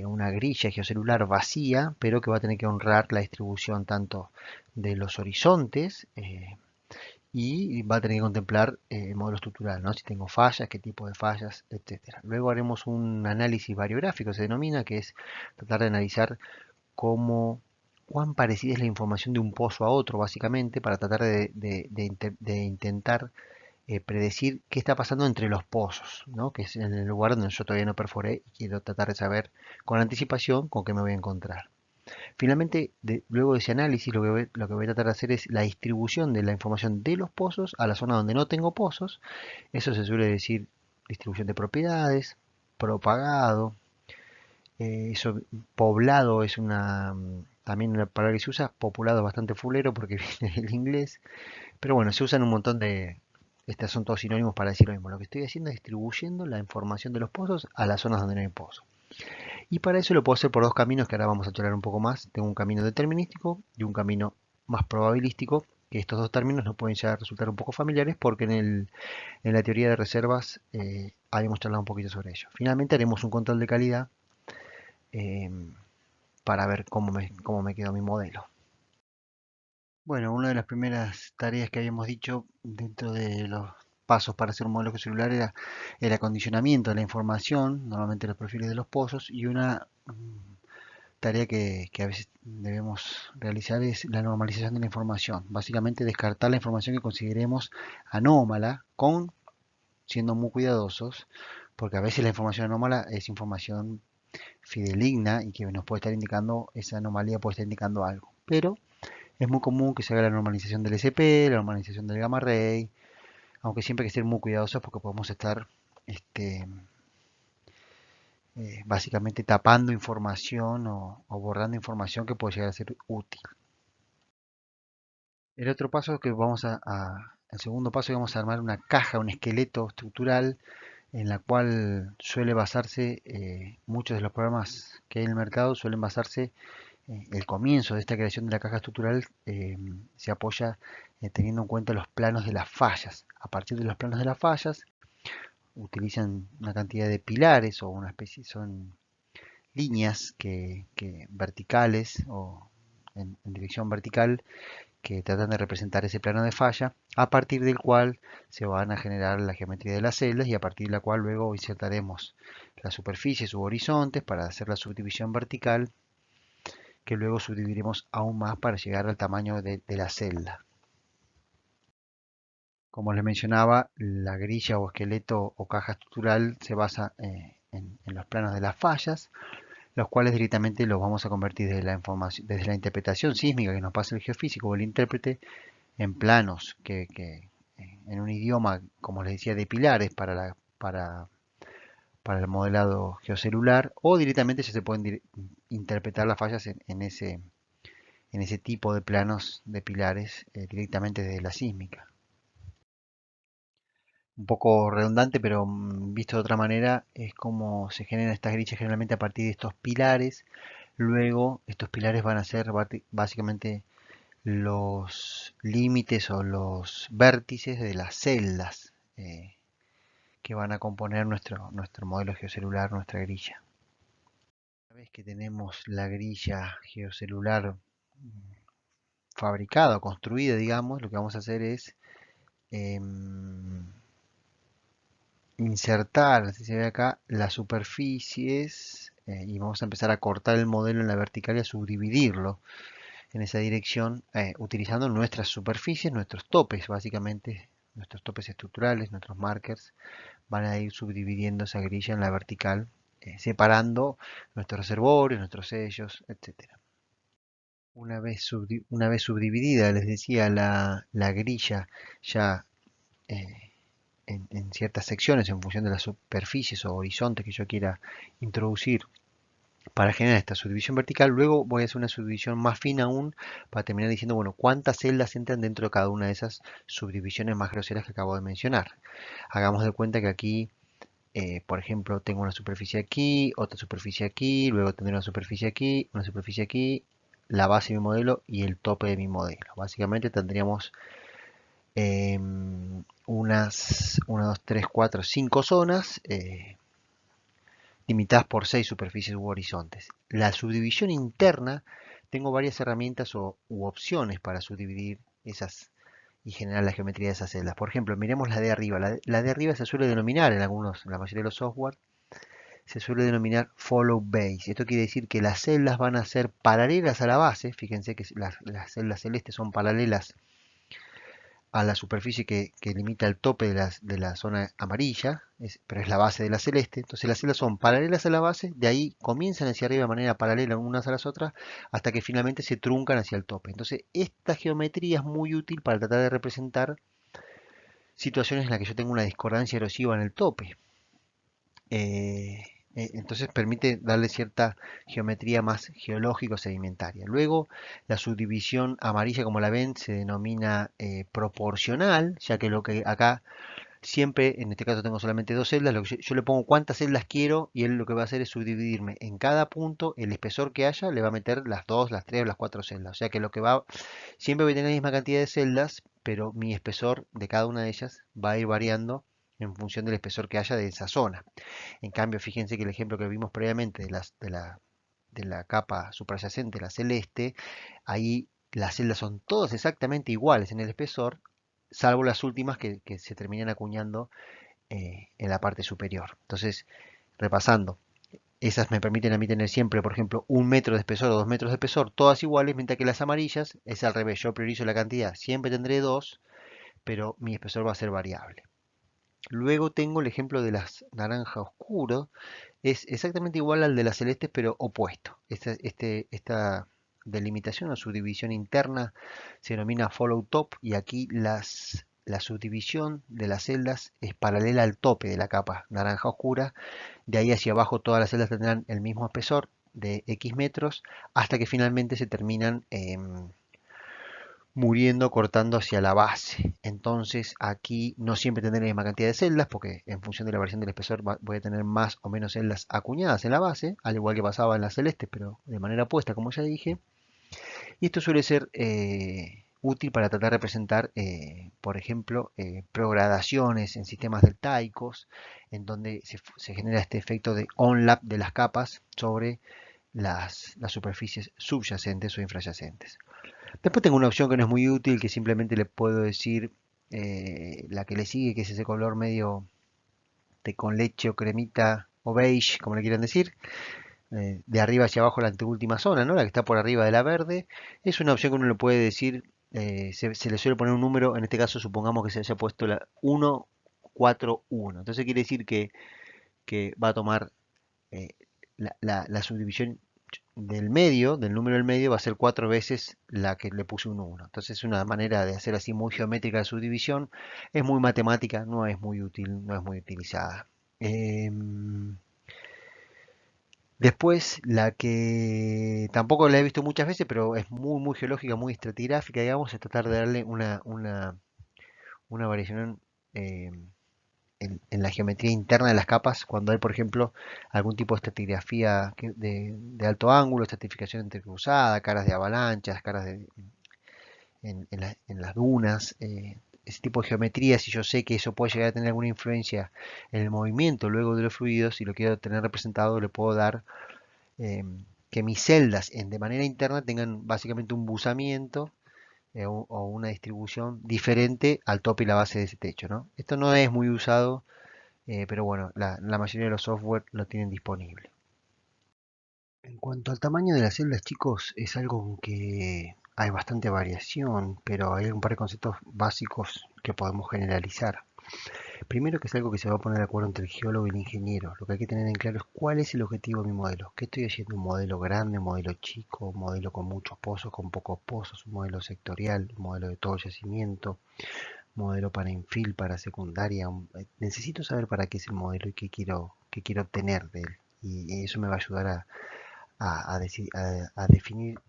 una grilla geocelular vacía, pero que va a tener que honrar la distribución tanto de los horizontes y va a tener que contemplar el modelo estructural, ¿no? Si tengo fallas, qué tipo de fallas, etcétera. Luego haremos un análisis variográfico, se denomina, que es tratar de analizar cuán parecida es la información de un pozo a otro, básicamente, para tratar de intentar predecir qué está pasando entre los pozos, ¿no? Que es en el lugar donde yo todavía no perforé y quiero tratar de saber con anticipación con qué me voy a encontrar. Finalmente, luego de ese análisis, lo que voy a tratar de hacer es la distribución de la información de los pozos a la zona donde no tengo pozos. Eso se suele decir distribución de propiedades, propagado, poblado es también una palabra que se usa, populado es bastante fulero porque viene del inglés, pero bueno, se usan un montón estos son todos sinónimos para decir lo mismo. Lo que estoy haciendo es distribuyendo la información de los pozos a las zonas donde no hay pozos. Y para eso lo puedo hacer por dos caminos que ahora vamos a charlar un poco más. Tengo un camino determinístico y un camino más probabilístico, que estos dos términos nos pueden ya resultar un poco familiares porque en la teoría de reservas habíamos charlado un poquito sobre ello. Finalmente haremos un control de calidad eh, para ver cómo me quedó mi modelo. Bueno, una de las primeras tareas que habíamos dicho dentro de los pasos para hacer un modelo celular era el acondicionamiento de la información, normalmente los perfiles de los pozos, y una tarea que a veces debemos realizar es la normalización de la información. Básicamente descartar la información que consideremos anómala, siendo muy cuidadosos, porque a veces la información anómala es información fidedigna y que nos puede estar indicando, esa anomalía puede estar indicando algo. Pero es muy común que se haga la normalización del SP, la normalización del gamma ray, aunque siempre hay que ser muy cuidadosos porque podemos estar básicamente tapando información o borrando información que puede llegar a ser útil. El otro paso que el segundo paso, vamos a armar una caja, un esqueleto estructural en la cual suele basarse muchos de los programas que hay en el mercado suelen basarse el comienzo de esta creación de la caja estructural se apoya teniendo en cuenta los planos de las fallas. A partir de los planos de las fallas utilizan una cantidad de pilares o una especie, son líneas que verticales o en dirección vertical que tratan de representar ese plano de falla, a partir del cual se van a generar la geometría de las celdas y a partir de la cual luego insertaremos las superficies u horizontes para hacer la subdivisión vertical que luego subdividiremos aún más para llegar al tamaño de la celda. Como les mencionaba, la grilla o esqueleto o caja estructural se basa en los planos de las fallas, los cuales directamente los vamos a convertir desde la interpretación sísmica que nos pasa el geofísico o el intérprete en planos en un idioma, como les decía, de pilares para para el modelado geocelular, o directamente ya se pueden interpretar las fallas en ese tipo de planos de pilares directamente desde la sísmica. Un poco redundante, pero visto de otra manera, es como se generan estas grietas generalmente a partir de estos pilares. Luego, estos pilares van a ser básicamente los límites o los vértices de las celdas que van a componer nuestro modelo geocelular, nuestra grilla. Una vez que tenemos la grilla geocelular fabricada o construida, digamos, lo que vamos a hacer es insertar, así se ve acá, las superficies y vamos a empezar a cortar el modelo en la vertical y a subdividirlo en esa dirección utilizando nuestras superficies, nuestros topes, básicamente, nuestros topes estructurales, nuestros markers, van a ir subdividiendo esa grilla en la vertical, separando nuestros reservorios, nuestros sellos, etcétera. Una vez subdividida, les decía, la grilla ya eh, en ciertas secciones en función de las superficies o horizontes que yo quiera introducir para generar esta subdivisión vertical, luego voy a hacer una subdivisión más fina aún para terminar diciendo, bueno, cuántas celdas entran dentro de cada una de esas subdivisiones más groseras que acabo de mencionar. Hagamos de cuenta que aquí, por ejemplo, tengo una superficie aquí, otra superficie aquí, luego tendré una superficie aquí, una superficie aquí, la base de mi modelo y el tope de mi modelo. Básicamente tendríamos unas 1, 2, 3, 4, 5 zonas limitadas por 6 superficies u horizontes. La subdivisión interna, tengo varias herramientas u opciones para subdividir esas y generar la geometría de esas celdas. Por ejemplo, miremos la de arriba. La de arriba se suele denominar en la mayoría de los software, se suele denominar follow base. Esto quiere decir que las celdas van a ser paralelas a la base. Fíjense que las celdas celestes son paralelas a la superficie que limita el tope de la zona amarilla, pero es la base de la celeste. Entonces las celdas son paralelas a la base, de ahí comienzan hacia arriba de manera paralela unas a las otras, hasta que finalmente se truncan hacia el tope. Entonces esta geometría es muy útil para tratar de representar situaciones en las que yo tengo una discordancia erosiva en el tope. Eh, entonces permite darle cierta geometría más geológico-sedimentaria. Luego, la subdivisión amarilla, como la ven, se denomina proporcional, ya que lo que acá siempre, en este caso tengo solamente dos celdas, lo que yo le pongo cuántas celdas quiero y él lo que va a hacer es subdividirme en cada punto el espesor que haya, le va a meter las dos, las tres o las cuatro celdas. O sea que lo que va, siempre voy a tener la misma cantidad de celdas, pero mi espesor de cada una de ellas va a ir variando en función del espesor que haya de esa zona. En cambio, fíjense que el ejemplo que vimos previamente de la capa suprayacente, la celeste, ahí las celdas son todas exactamente iguales en el espesor, salvo las últimas que se terminan acuñando en la parte superior. Entonces, repasando, esas me permiten a mí tener siempre, por ejemplo, 1 metro de espesor o 2 metros de espesor, todas iguales, mientras que las amarillas es al revés. Yo priorizo la cantidad, siempre tendré dos, pero mi espesor va a ser variable. Luego tengo el ejemplo de las naranja oscuro, es exactamente igual al de las celestes, pero opuesto. Esta delimitación o subdivisión interna se denomina follow top y aquí la subdivisión de las celdas es paralela al tope de la capa naranja oscura. De ahí hacia abajo todas las celdas tendrán el mismo espesor de X metros hasta que finalmente se terminan muriendo cortando hacia la base. Entonces aquí no siempre tendré la misma cantidad de celdas porque en función de la variación del espesor voy a tener más o menos celdas acuñadas en la base, al igual que pasaba en la celeste, pero de manera opuesta, como ya dije. Y esto suele ser útil para tratar de representar, por ejemplo, progradaciones en sistemas deltaicos, en donde se genera este efecto de onlap de las capas sobre las superficies subyacentes o infrayacentes. Después tengo una opción que no es muy útil, que simplemente le puedo decir la que le sigue, que es ese color medio de con leche o cremita o beige, como le quieran decir. De arriba hacia abajo la anteúltima zona, ¿no? La que está por arriba de la verde. Es una opción que uno le puede decir, se le suele poner un número, en este caso supongamos que se haya puesto la 141. Entonces quiere decir que va a tomar la subdivisión del medio, del número del medio, va a ser 4 veces la que le puse un 1. Entonces es una manera de hacer así muy geométrica la subdivisión. Es muy matemática, no es muy útil, no es muy utilizada. Em, Después, la que tampoco la he visto muchas veces, pero es muy geológica, muy estratigráfica, digamos, es tratar de darle una variación em, en la geometría interna de las capas, cuando hay, por ejemplo, algún tipo de estratigrafía de alto ángulo, estratificación entrecruzada, caras de avalanchas, en las dunas, ese tipo de geometría, si yo sé que eso puede llegar a tener alguna influencia en el movimiento luego de los fluidos, si lo quiero tener representado, le puedo dar eh, que mis celdas de manera interna tengan básicamente un buzamiento o una distribución diferente al tope y la base de ese techo, ¿no? Esto no es muy usado, pero bueno, la mayoría de los software lo tienen disponible. En cuanto al tamaño de las celdas, chicos, es algo en que hay bastante variación, pero hay un par de conceptos básicos que podemos generalizar. Primero, que es algo que se va a poner de acuerdo entre el geólogo y el ingeniero. Lo que hay que tener en claro es cuál es el objetivo de mi modelo. ¿Qué estoy haciendo? ¿Un modelo grande, un modelo chico, un modelo con muchos pozos, con pocos pozos, un modelo sectorial, un modelo de todo yacimiento, un modelo para infill, para secundaria? Necesito saber para qué es el modelo y qué quiero obtener de él. Y eso me va a ayudar a definir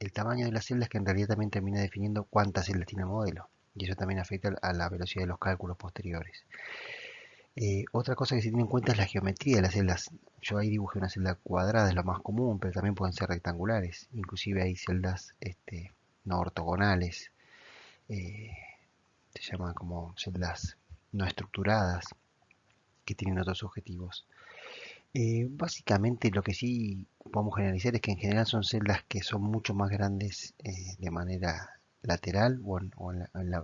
el tamaño de las celdas, que en realidad también termina definiendo cuántas celdas tiene el modelo. Y eso también afecta a la velocidad de los cálculos posteriores. Otra cosa que se tiene en cuenta es la geometría de las celdas. Yo ahí dibujé una celda cuadrada, es lo más común, pero también pueden ser rectangulares. Inclusive hay celdas no ortogonales, eh, se llaman como celdas no estructuradas, que tienen otros objetivos. Básicamente lo que sí podemos generalizar es que en general son celdas que son mucho más grandes de manera lateral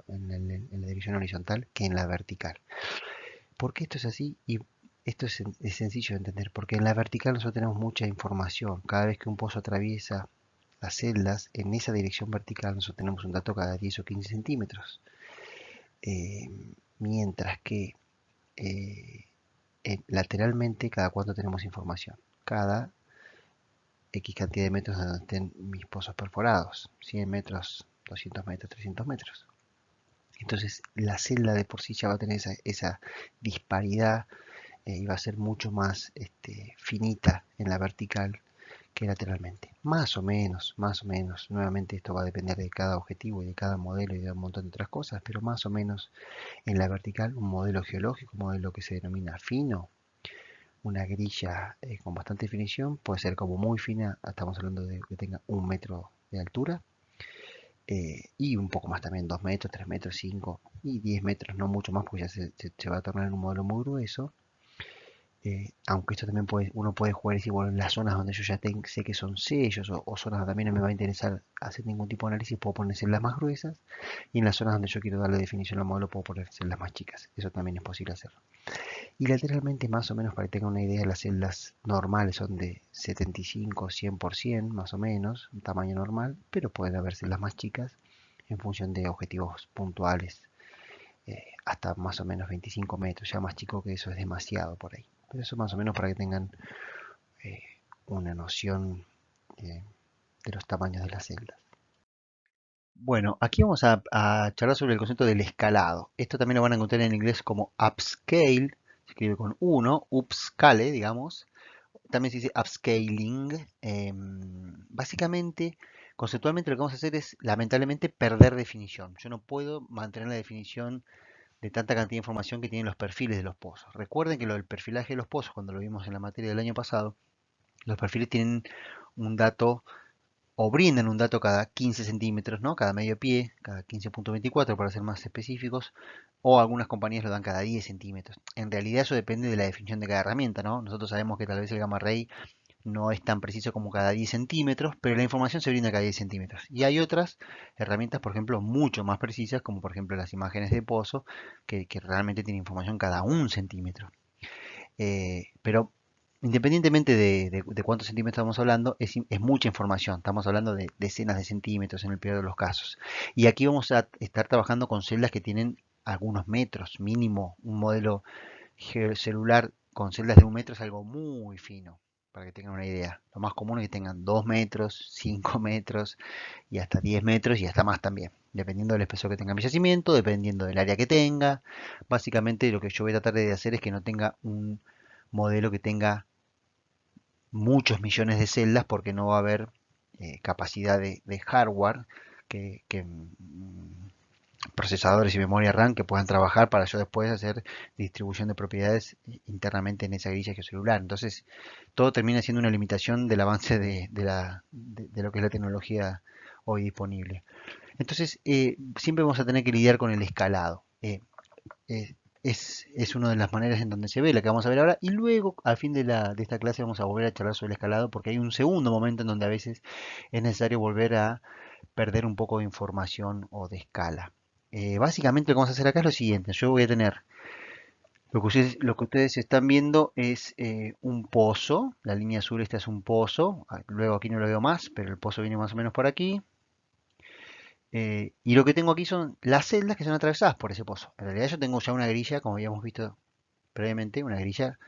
en la dirección horizontal que en la vertical. ¿Por qué esto es así? Y esto es sencillo de entender, porque en la vertical nosotros tenemos mucha información. Cada vez que un pozo atraviesa las celdas, en esa dirección vertical nosotros tenemos un dato cada 10 o 15 centímetros. Eh, Mientras que eh, lateralmente, cada cuánto tenemos información. Cada X cantidad de metros donde estén mis pozos perforados. 100 metros, 200 metros, 300 metros. Entonces la celda de por sí ya va a tener esa disparidad y va a ser mucho más finita en la vertical que lateralmente. Más o menos. Nuevamente esto va a depender de cada objetivo y de cada modelo y de un montón de otras cosas, pero más o menos en la vertical un modelo geológico, un modelo que se denomina fino, una grilla con bastante definición, puede ser como muy fina, estamos hablando de que tenga 1 metro de altura, y un poco más también, 2 metros, 3 metros, 5 y 10 metros, no mucho más, porque ya se va a tornar en un modelo muy grueso. Aunque esto también uno puede jugar y decir, bueno, en las zonas donde yo ya sé que son sellos o zonas donde también no me va a interesar hacer ningún tipo de análisis, puedo poner celdas más gruesas, y en las zonas donde yo quiero darle definición al modelo puedo poner celdas más chicas. Eso también es posible hacerlo. Y lateralmente, más o menos, para que tengan una idea, las celdas normales son de 75-100% más o menos, un tamaño normal, pero pueden haber celdas más chicas en función de objetivos puntuales, hasta más o menos 25 metros. Ya más chico que eso es demasiado por ahí. Pero eso más o menos para que tengan eh, una noción eh, de los tamaños de las celdas. Bueno, aquí vamos a charlar sobre el concepto del escalado. Esto también lo van a encontrar en inglés como upscale, se escribe con uno, upscale, digamos. También se dice upscaling. Básicamente, conceptualmente lo que vamos a hacer es, lamentablemente, perder definición. Yo no puedo mantener la definición de tanta cantidad de información que tienen los perfiles de los pozos. Recuerden que lo del perfilaje de los pozos, cuando lo vimos en la materia del año pasado, los perfiles tienen un dato o brindan un dato cada 15 centímetros, ¿no? Cada medio pie, cada 15,24 para ser más específicos, o algunas compañías lo dan cada 10 centímetros. En realidad eso depende de la definición de cada herramienta, ¿no? Nosotros sabemos que tal vez el gamma ray no es tan preciso como cada 10 centímetros, pero la información se brinda cada 10 centímetros. Y hay otras herramientas, por ejemplo, mucho más precisas, como por ejemplo las imágenes de pozo, que realmente tienen información cada 1 centímetro. Pero independientemente de cuántos centímetros estamos hablando, es mucha información. Estamos hablando de decenas de centímetros en el peor de los casos. Y aquí vamos a estar trabajando con celdas que tienen algunos metros, mínimo. Un modelo celular con celdas de 1 metro es algo muy fino, para que tengan una idea. Lo más común es que tengan 2 metros, 5 metros y hasta 10 metros y hasta más también. dependiendo del espesor que tenga mi yacimiento, dependiendo del área que tenga. Básicamente lo que yo voy a tratar de hacer es que no tenga un modelo que tenga muchos millones de celdas porque no va a haber capacidad de hardware que procesadores y memoria RAM que puedan trabajar para yo después hacer distribución de propiedades internamente en esa grilla geocelular. Entonces, todo termina siendo una limitación del avance de lo que es la tecnología hoy disponible. Entonces, siempre vamos a tener que lidiar con el escalado. Eh, es una de las maneras en donde se ve, la que vamos a ver ahora, y luego al fin de esta clase vamos a volver a charlar sobre el escalado porque hay un segundo momento en donde a veces es necesario volver a perder un poco de información o de escala. Básicamente lo que vamos a hacer acá es lo siguiente, yo voy a tener, lo que ustedes están viendo es un pozo, la línea azul esta es un pozo, luego aquí no lo veo más, pero el pozo viene más o menos por aquí. Y lo que tengo aquí son las celdas que son atravesadas por ese pozo. En realidad yo tengo ya una grilla, como habíamos visto previamente, una grilla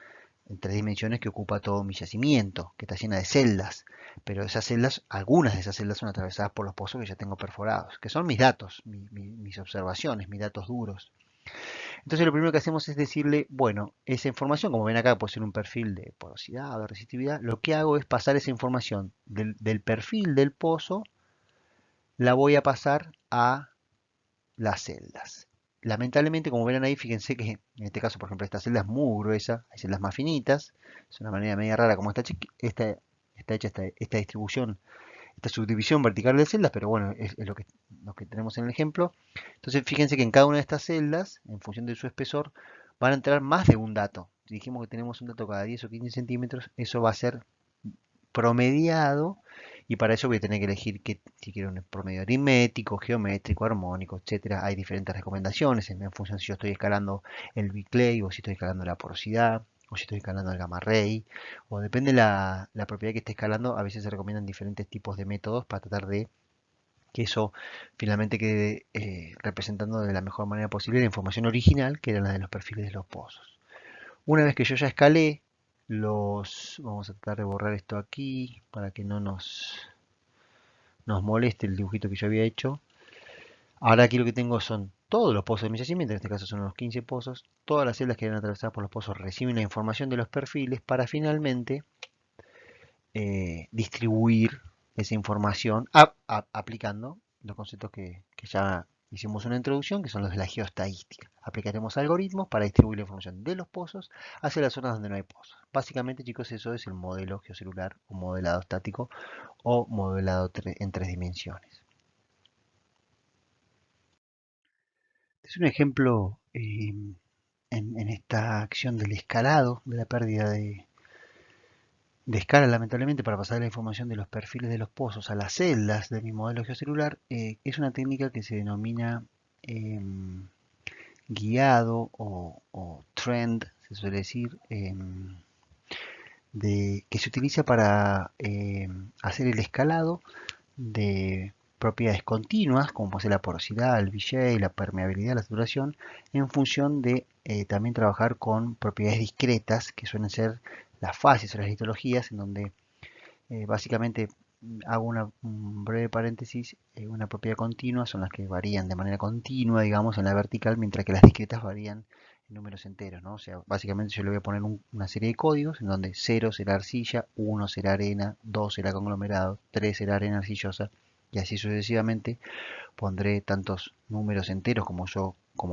en 3 dimensiones que ocupa todo mi yacimiento, que está llena de celdas. Pero esas celdas, algunas de esas celdas son atravesadas por los pozos que ya tengo perforados, que son mis datos, mis observaciones, mis datos duros. Entonces lo primero que hacemos es decirle, bueno, esa información, como ven acá, puede ser un perfil de porosidad o de resistividad. Lo que hago es pasar esa información del perfil del pozo, la voy a pasar a las celdas. Lamentablemente, como verán ahí, fíjense que en este caso, por ejemplo, esta celda es muy gruesa, hay celdas más finitas, es una manera media rara como está hecha esta distribución, esta subdivisión vertical de celdas, pero bueno, es lo que tenemos en el ejemplo. Entonces, fíjense que en cada una de estas celdas, en función de su espesor, van a entrar más de un dato. Si dijimos que tenemos un dato cada 10 o 15 centímetros, eso va a ser promediado y para eso voy a tener que elegir si quiero un promedio aritmético, geométrico, armónico, etcétera. Hay diferentes recomendaciones en función si yo estoy escalando el Biclay o si estoy escalando la porosidad o si estoy escalando el gamma ray o depende la propiedad que esté escalando. A veces se recomiendan diferentes tipos de métodos para tratar de que eso finalmente quede representando de la mejor manera posible la información original, que era la de los perfiles de los pozos. Una vez que yo ya escalé vamos a tratar de borrar esto aquí para que no nos moleste el dibujito que yo había hecho. Ahora aquí lo que tengo son todos los pozos de mi yacimiento, en este caso son los 15 pozos. Todas las celdas que eran atravesadas por los pozos reciben la información de los perfiles para finalmente distribuir esa información aplicando los conceptos que ya hicimos una introducción, que son los de la geoestadística. Aplicaremos algoritmos para distribuir la información de los pozos hacia las zonas donde no hay pozos. Básicamente, chicos, eso es el modelo geocelular o modelado estático o modelado en 3 dimensiones. Es un ejemplo en esta acción del escalado, de la pérdida de escala, lamentablemente, para pasar la información de los perfiles de los pozos a las celdas de mi modelo geocelular. Es una técnica que se denomina guiado o trend, se suele decir, que se utiliza para hacer el escalado de propiedades continuas, como puede ser la porosidad, el VJ, la permeabilidad, la saturación, en función de también trabajar con propiedades discretas, que suelen ser las fases o las litologías, en donde básicamente hago un breve paréntesis, una propiedad continua son las que varían de manera continua, digamos, en la vertical, mientras que las discretas varían en números enteros, ¿no? O sea, básicamente yo le voy a poner una serie de códigos en donde 0 será arcilla, 1 será arena, 2 será conglomerado, 3 será arena arcillosa, y así sucesivamente pondré tantos números enteros como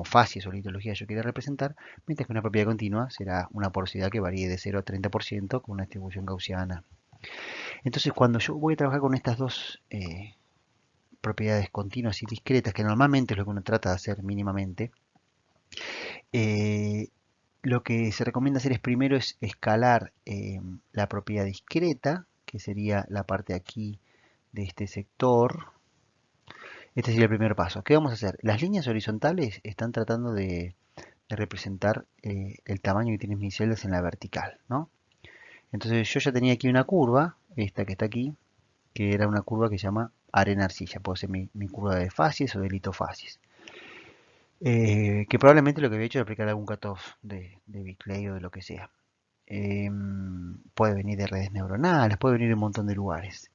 facies o litologías yo quiera representar, mientras que una propiedad continua será una porosidad que varíe de 0 a 30% con una distribución gaussiana. Entonces, cuando yo voy a trabajar con estas dos propiedades continuas y discretas, que normalmente es lo que uno trata de hacer mínimamente, eh, lo que se recomienda hacer es primero es escalar la propiedad discreta, que sería la parte aquí de este sector. Este sería el primer paso. ¿Qué vamos a hacer? Las líneas horizontales están tratando de representar el tamaño que tienen mis celdas en la vertical, ¿no? Entonces yo ya tenía aquí una curva, esta que está aquí, que era una curva que se llama arena-arcilla. Puede ser mi curva de facies o de litofacies. Que probablemente lo que había hecho es aplicar algún cutoff de Biclay o de lo que sea. Puede venir de redes neuronales, puede venir de un montón de lugares.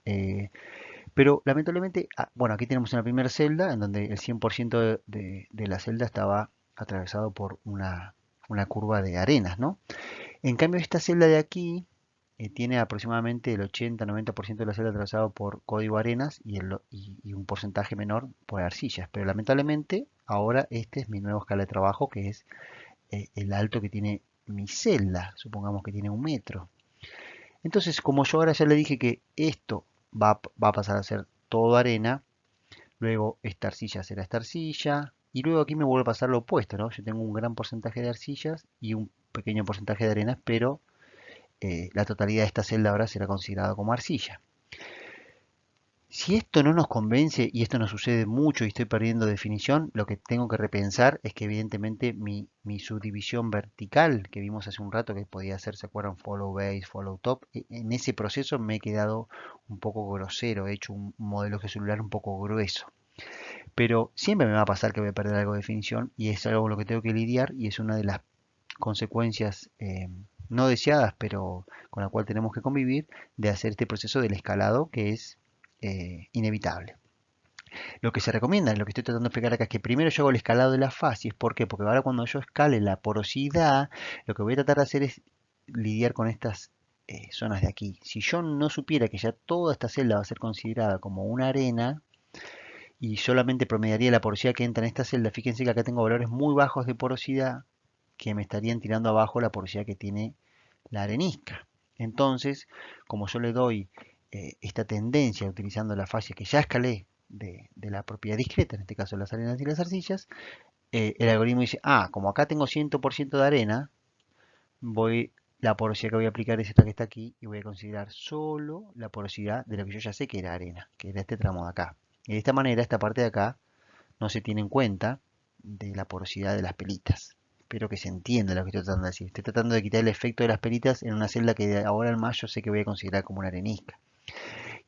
Pero lamentablemente, bueno, aquí tenemos una primera celda en donde el 100% de la celda estaba atravesado por una curva de arenas, ¿no? En cambio, esta celda de aquí tiene aproximadamente el 80-90% de la celda atravesado por código arenas y un porcentaje menor por arcillas. Pero lamentablemente, ahora este es mi nueva escala de trabajo, que es el alto que tiene mi celda. Supongamos que tiene 1 metro. Entonces, como yo ahora ya le dije que esto va a pasar a ser todo arena, luego esta arcilla será esta arcilla, y luego aquí me vuelve a pasar lo opuesto, ¿no? Yo tengo un gran porcentaje de arcillas y un pequeño porcentaje de arenas, pero la totalidad de esta celda ahora será considerada como arcilla. Si esto no nos convence y esto nos sucede mucho y estoy perdiendo definición, lo que tengo que repensar es que evidentemente mi subdivisión vertical que vimos hace un rato que podía hacer, ¿se acuerdan? Follow base, follow top. En ese proceso me he quedado un poco grosero, he hecho un modelo de celular un poco grueso. Pero siempre me va a pasar que voy a perder algo de definición y es algo con lo que tengo que lidiar y es una de las consecuencias no deseadas, pero con la cual tenemos que convivir, de hacer este proceso del escalado que es inevitable. Lo que se recomienda, lo que estoy tratando de explicar acá, es que primero yo hago el escalado de las facies. ¿Por qué? Porque ahora cuando yo escale la porosidad, lo que voy a tratar de hacer es lidiar con estas zonas de aquí. Si yo no supiera que ya toda esta celda va a ser considerada como una arena, y solamente promediaría la porosidad que entra en esta celda, fíjense que acá tengo valores muy bajos de porosidad que me estarían tirando abajo la porosidad que tiene la arenisca. Entonces, como yo le doy esta tendencia utilizando la fascia que ya escalé de la propiedad discreta, en este caso las arenas y las arcillas, el algoritmo dice, como acá tengo 100% de arena, la porosidad que voy a aplicar es esta que está aquí y voy a considerar solo la porosidad de lo que yo ya sé que era arena, que era este tramo de acá. Y de esta manera, esta parte de acá no se tiene en cuenta de la porosidad de las pelitas. Espero que se entienda lo que estoy tratando de decir. Estoy tratando de quitar el efecto de las pelitas en una celda que de ahora en más yo sé que voy a considerar como una arenisca.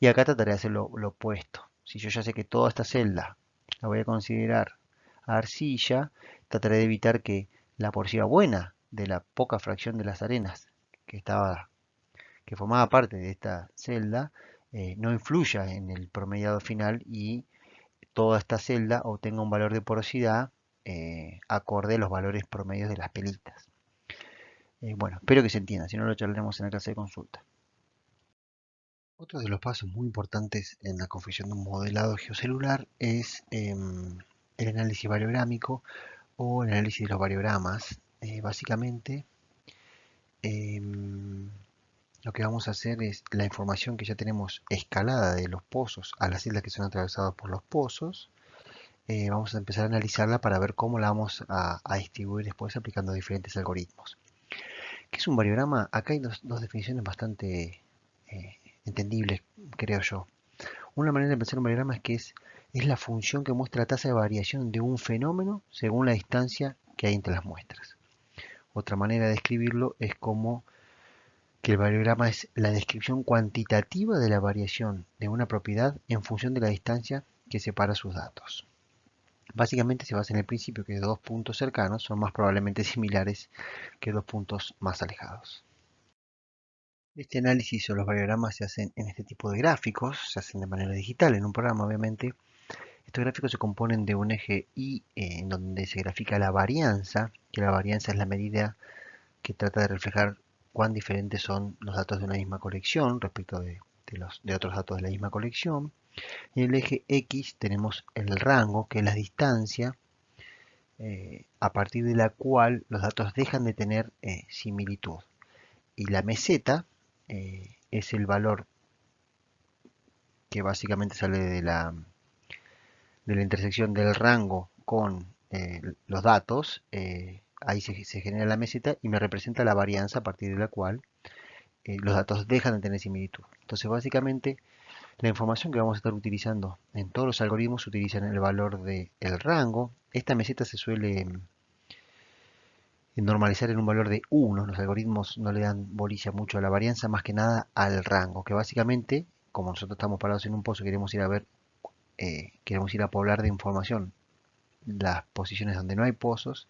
Y acá trataré de hacer lo opuesto. Si yo ya sé que toda esta celda la voy a considerar arcilla, trataré de evitar que la porosidad buena de la poca fracción de las arenas que formaba parte de esta celda no influya en el promediado final y toda esta celda obtenga un valor de porosidad acorde a los valores promedios de las pelitas. Bueno, espero que se entienda, si no lo charlaremos en la clase de consulta. Otro de los pasos muy importantes en la confección de un modelado geocelular es el análisis variográmico o el análisis de los variogramas. Básicamente, em, lo que vamos a hacer es la información que ya tenemos escalada de los pozos a las celdas que son atravesadas por los pozos. Vamos a empezar a analizarla para ver cómo la vamos a distribuir después aplicando diferentes algoritmos. ¿Qué es un variograma? Acá hay dos definiciones bastante entendibles, creo yo. Una manera de pensar un variograma es que es la función que muestra la tasa de variación de un fenómeno según la distancia que hay entre las muestras. Otra manera de escribirlo es como que el variograma es la descripción cuantitativa de la variación de una propiedad en función de la distancia que separa sus datos. Básicamente se basa en el principio que dos puntos cercanos son más probablemente similares que dos puntos más alejados. Este análisis o los variogramas se hacen en este tipo de gráficos, se hacen de manera digital en un programa obviamente. Estos gráficos se componen de un eje Y en donde se grafica la varianza, que la varianza es la medida que trata de reflejar cuán diferentes son los datos de una misma colección respecto de otros datos de la misma colección. En el eje X tenemos el rango, que es la distancia a partir de la cual los datos dejan de tener similitud. Y la meseta es el valor que básicamente sale de la intersección del rango con los datos. Ahí se genera la meseta y me representa la varianza a partir de la cual los datos dejan de tener similitud. Entonces básicamente la información que vamos a estar utilizando en todos los algoritmos utilizan el valor del rango. Esta meseta se suele normalizar en un valor de 1. Los algoritmos no le dan bolilla mucho a la varianza, más que nada al rango, que básicamente, como nosotros estamos parados en un pozo y queremos ir a ver, queremos ir a poblar de información las posiciones donde no hay pozos,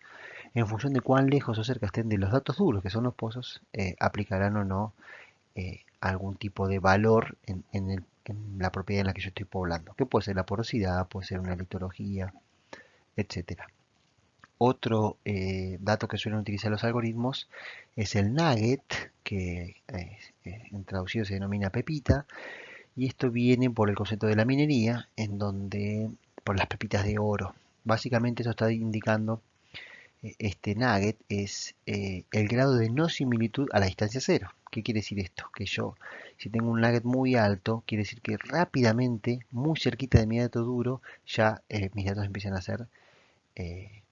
en función de cuán lejos o cerca estén de los datos duros, que son los pozos, aplicarán o no algún tipo de valor en el en la propiedad en la que yo estoy poblando, que puede ser la porosidad, puede ser una litología, etcétera. Otro dato que suelen utilizar los algoritmos es el nugget, que en traducido se denomina pepita, y esto viene por el concepto de la minería, en donde por las pepitas de oro. Básicamente eso está indicando, este nugget es el grado de no similitud a la distancia cero. ¿Qué quiere decir esto? Que yo, si tengo un nugget muy alto, quiere decir que rápidamente, muy cerquita de mi dato duro, ya mis datos empiezan a ser eh,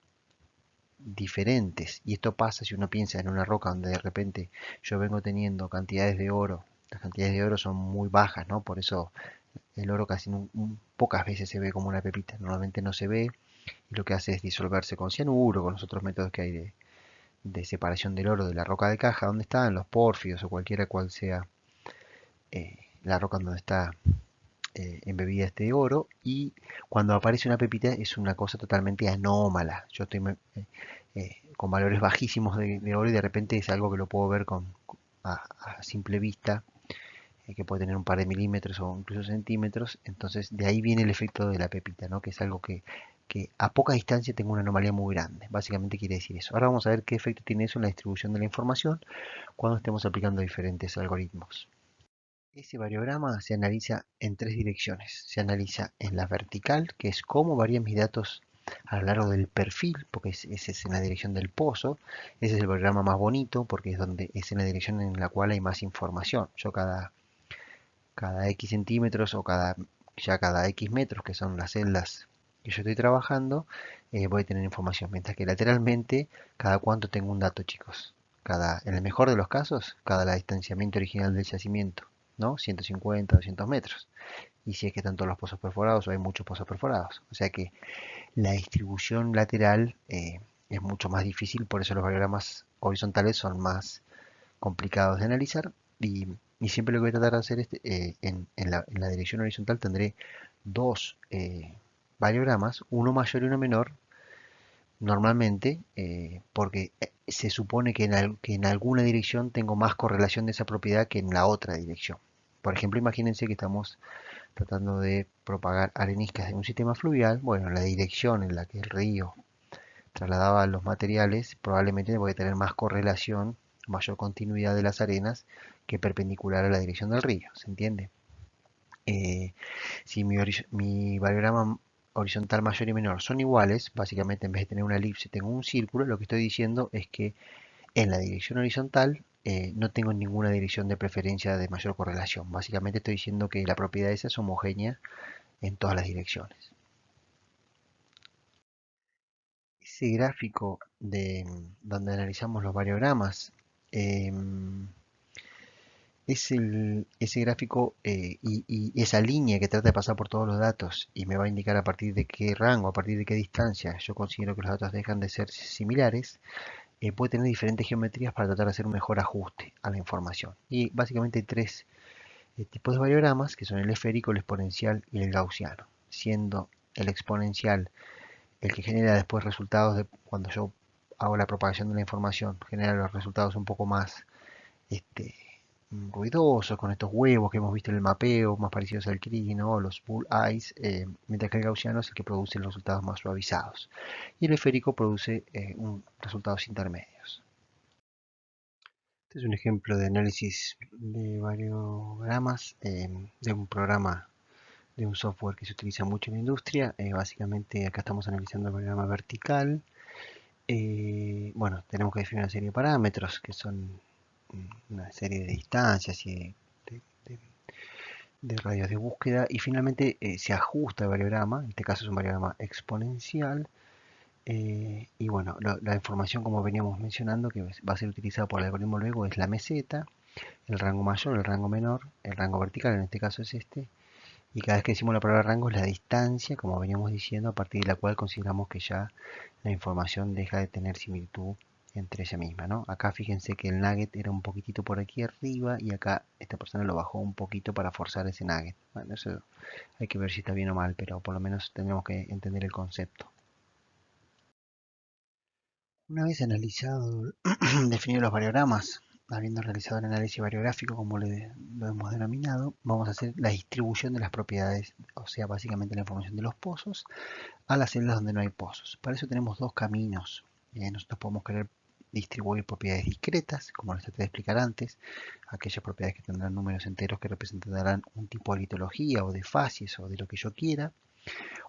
diferentes. Y esto pasa si uno piensa en una roca donde de repente yo vengo teniendo cantidades de oro. Las cantidades de oro son muy bajas, ¿no? Por eso el oro casi pocas veces se ve como una pepita. Normalmente no se ve y lo que hace es disolverse con cianuro, con los otros métodos que hay de separación del oro de la roca de caja, donde están los pórfidos o cualquiera cual sea la roca donde está embebida este oro. Y cuando aparece una pepita es una cosa totalmente anómala. Yo estoy con valores bajísimos de oro y de repente es algo que lo puedo ver a simple vista, que puede tener un par de milímetros o incluso centímetros. Entonces de ahí viene el efecto de la pepita, ¿no? Que es algo que a poca distancia tengo una anomalía muy grande. Básicamente quiere decir eso. Ahora vamos a ver qué efecto tiene eso en la distribución de la información cuando estemos aplicando diferentes algoritmos. Ese variograma se analiza en tres direcciones. Se analiza en la vertical, que es cómo varían mis datos a lo largo del perfil, porque ese es en la dirección del pozo. Ese es el variograma más bonito, porque es en la dirección en la cual hay más información. Yo cada X centímetros o cada X metros, que son las celdas que yo estoy trabajando, voy a tener información. Mientras que lateralmente, cada cuánto tengo un dato, chicos. En el mejor de los casos, cada la distanciamiento original del yacimiento, ¿no? 150, 200 metros. Y si es que están todos los pozos perforados o hay muchos pozos perforados. O sea que la distribución lateral es mucho más difícil, por eso los diagramas horizontales son más complicados de analizar. Y siempre lo que voy a tratar de hacer es, en la dirección horizontal tendré dos variogramas, uno mayor y uno menor, normalmente, porque se supone que en alguna dirección tengo más correlación de esa propiedad que en la otra dirección. Por ejemplo, imagínense que estamos tratando de propagar areniscas en un sistema fluvial. Bueno, la dirección en la que el río trasladaba los materiales probablemente voy a tener más correlación, mayor continuidad de las arenas que perpendicular a la dirección del río, ¿se entiende? Si mi variograma horizontal mayor y menor son iguales, básicamente en vez de tener una elipse tengo un círculo, lo que estoy diciendo es que en la dirección horizontal no tengo ninguna dirección de preferencia de mayor correlación. Básicamente estoy diciendo que la propiedad esa es homogénea en todas las direcciones. Ese gráfico donde analizamos los variogramas em, ese gráfico y esa línea que trata de pasar por todos los datos y me va a indicar a partir de qué rango, a partir de qué distancia yo considero que los datos dejan de ser similares, puede tener diferentes geometrías para tratar de hacer un mejor ajuste a la información. Y básicamente hay tres tipos de variogramas, que son el esférico, el exponencial y el gaussiano, siendo el exponencial el que genera después resultados de cuando yo hago la propagación de la información, genera los resultados un poco más este, ruidosos, con estos huevos que hemos visto en el mapeo, más parecidos al crino, o los bull eyes, mientras que el gaussiano es el que produce los resultados más suavizados. Y el esférico produce resultados intermedios. Este es un ejemplo de análisis de variogramas de un programa, de un software que se utiliza mucho en la industria. Básicamente acá estamos analizando el variograma vertical. Bueno, tenemos que definir una serie de parámetros que son una serie de distancias y de- de radios de búsqueda y finalmente se ajusta el variograma, en este caso es un variograma exponencial. Y bueno, la información como veníamos mencionando que va a ser utilizada por el algoritmo luego es la meseta, el rango mayor, el rango menor, el rango vertical en este caso es este, y cada vez que decimos la palabra rango es la distancia, como veníamos diciendo, a partir de la cual consideramos que ya la información deja de tener similitud entre ella misma, ¿no? Acá fíjense que el nugget era un poquitito por aquí arriba y acá esta persona lo bajó un poquito para forzar ese nugget. Bueno, eso hay que ver si está bien o mal, pero por lo menos tenemos que entender el concepto. Una vez analizado, definido los variogramas, habiendo realizado el análisis variográfico, como lo hemos denominado, vamos a hacer la distribución de las propiedades, o sea, básicamente la información de los pozos, a las celdas donde no hay pozos. Para eso tenemos dos caminos. Nosotros podemos querer distribuir propiedades discretas, como les traté de explicar antes, aquellas propiedades que tendrán números enteros que representarán un tipo de litología o de facies o de lo que yo quiera,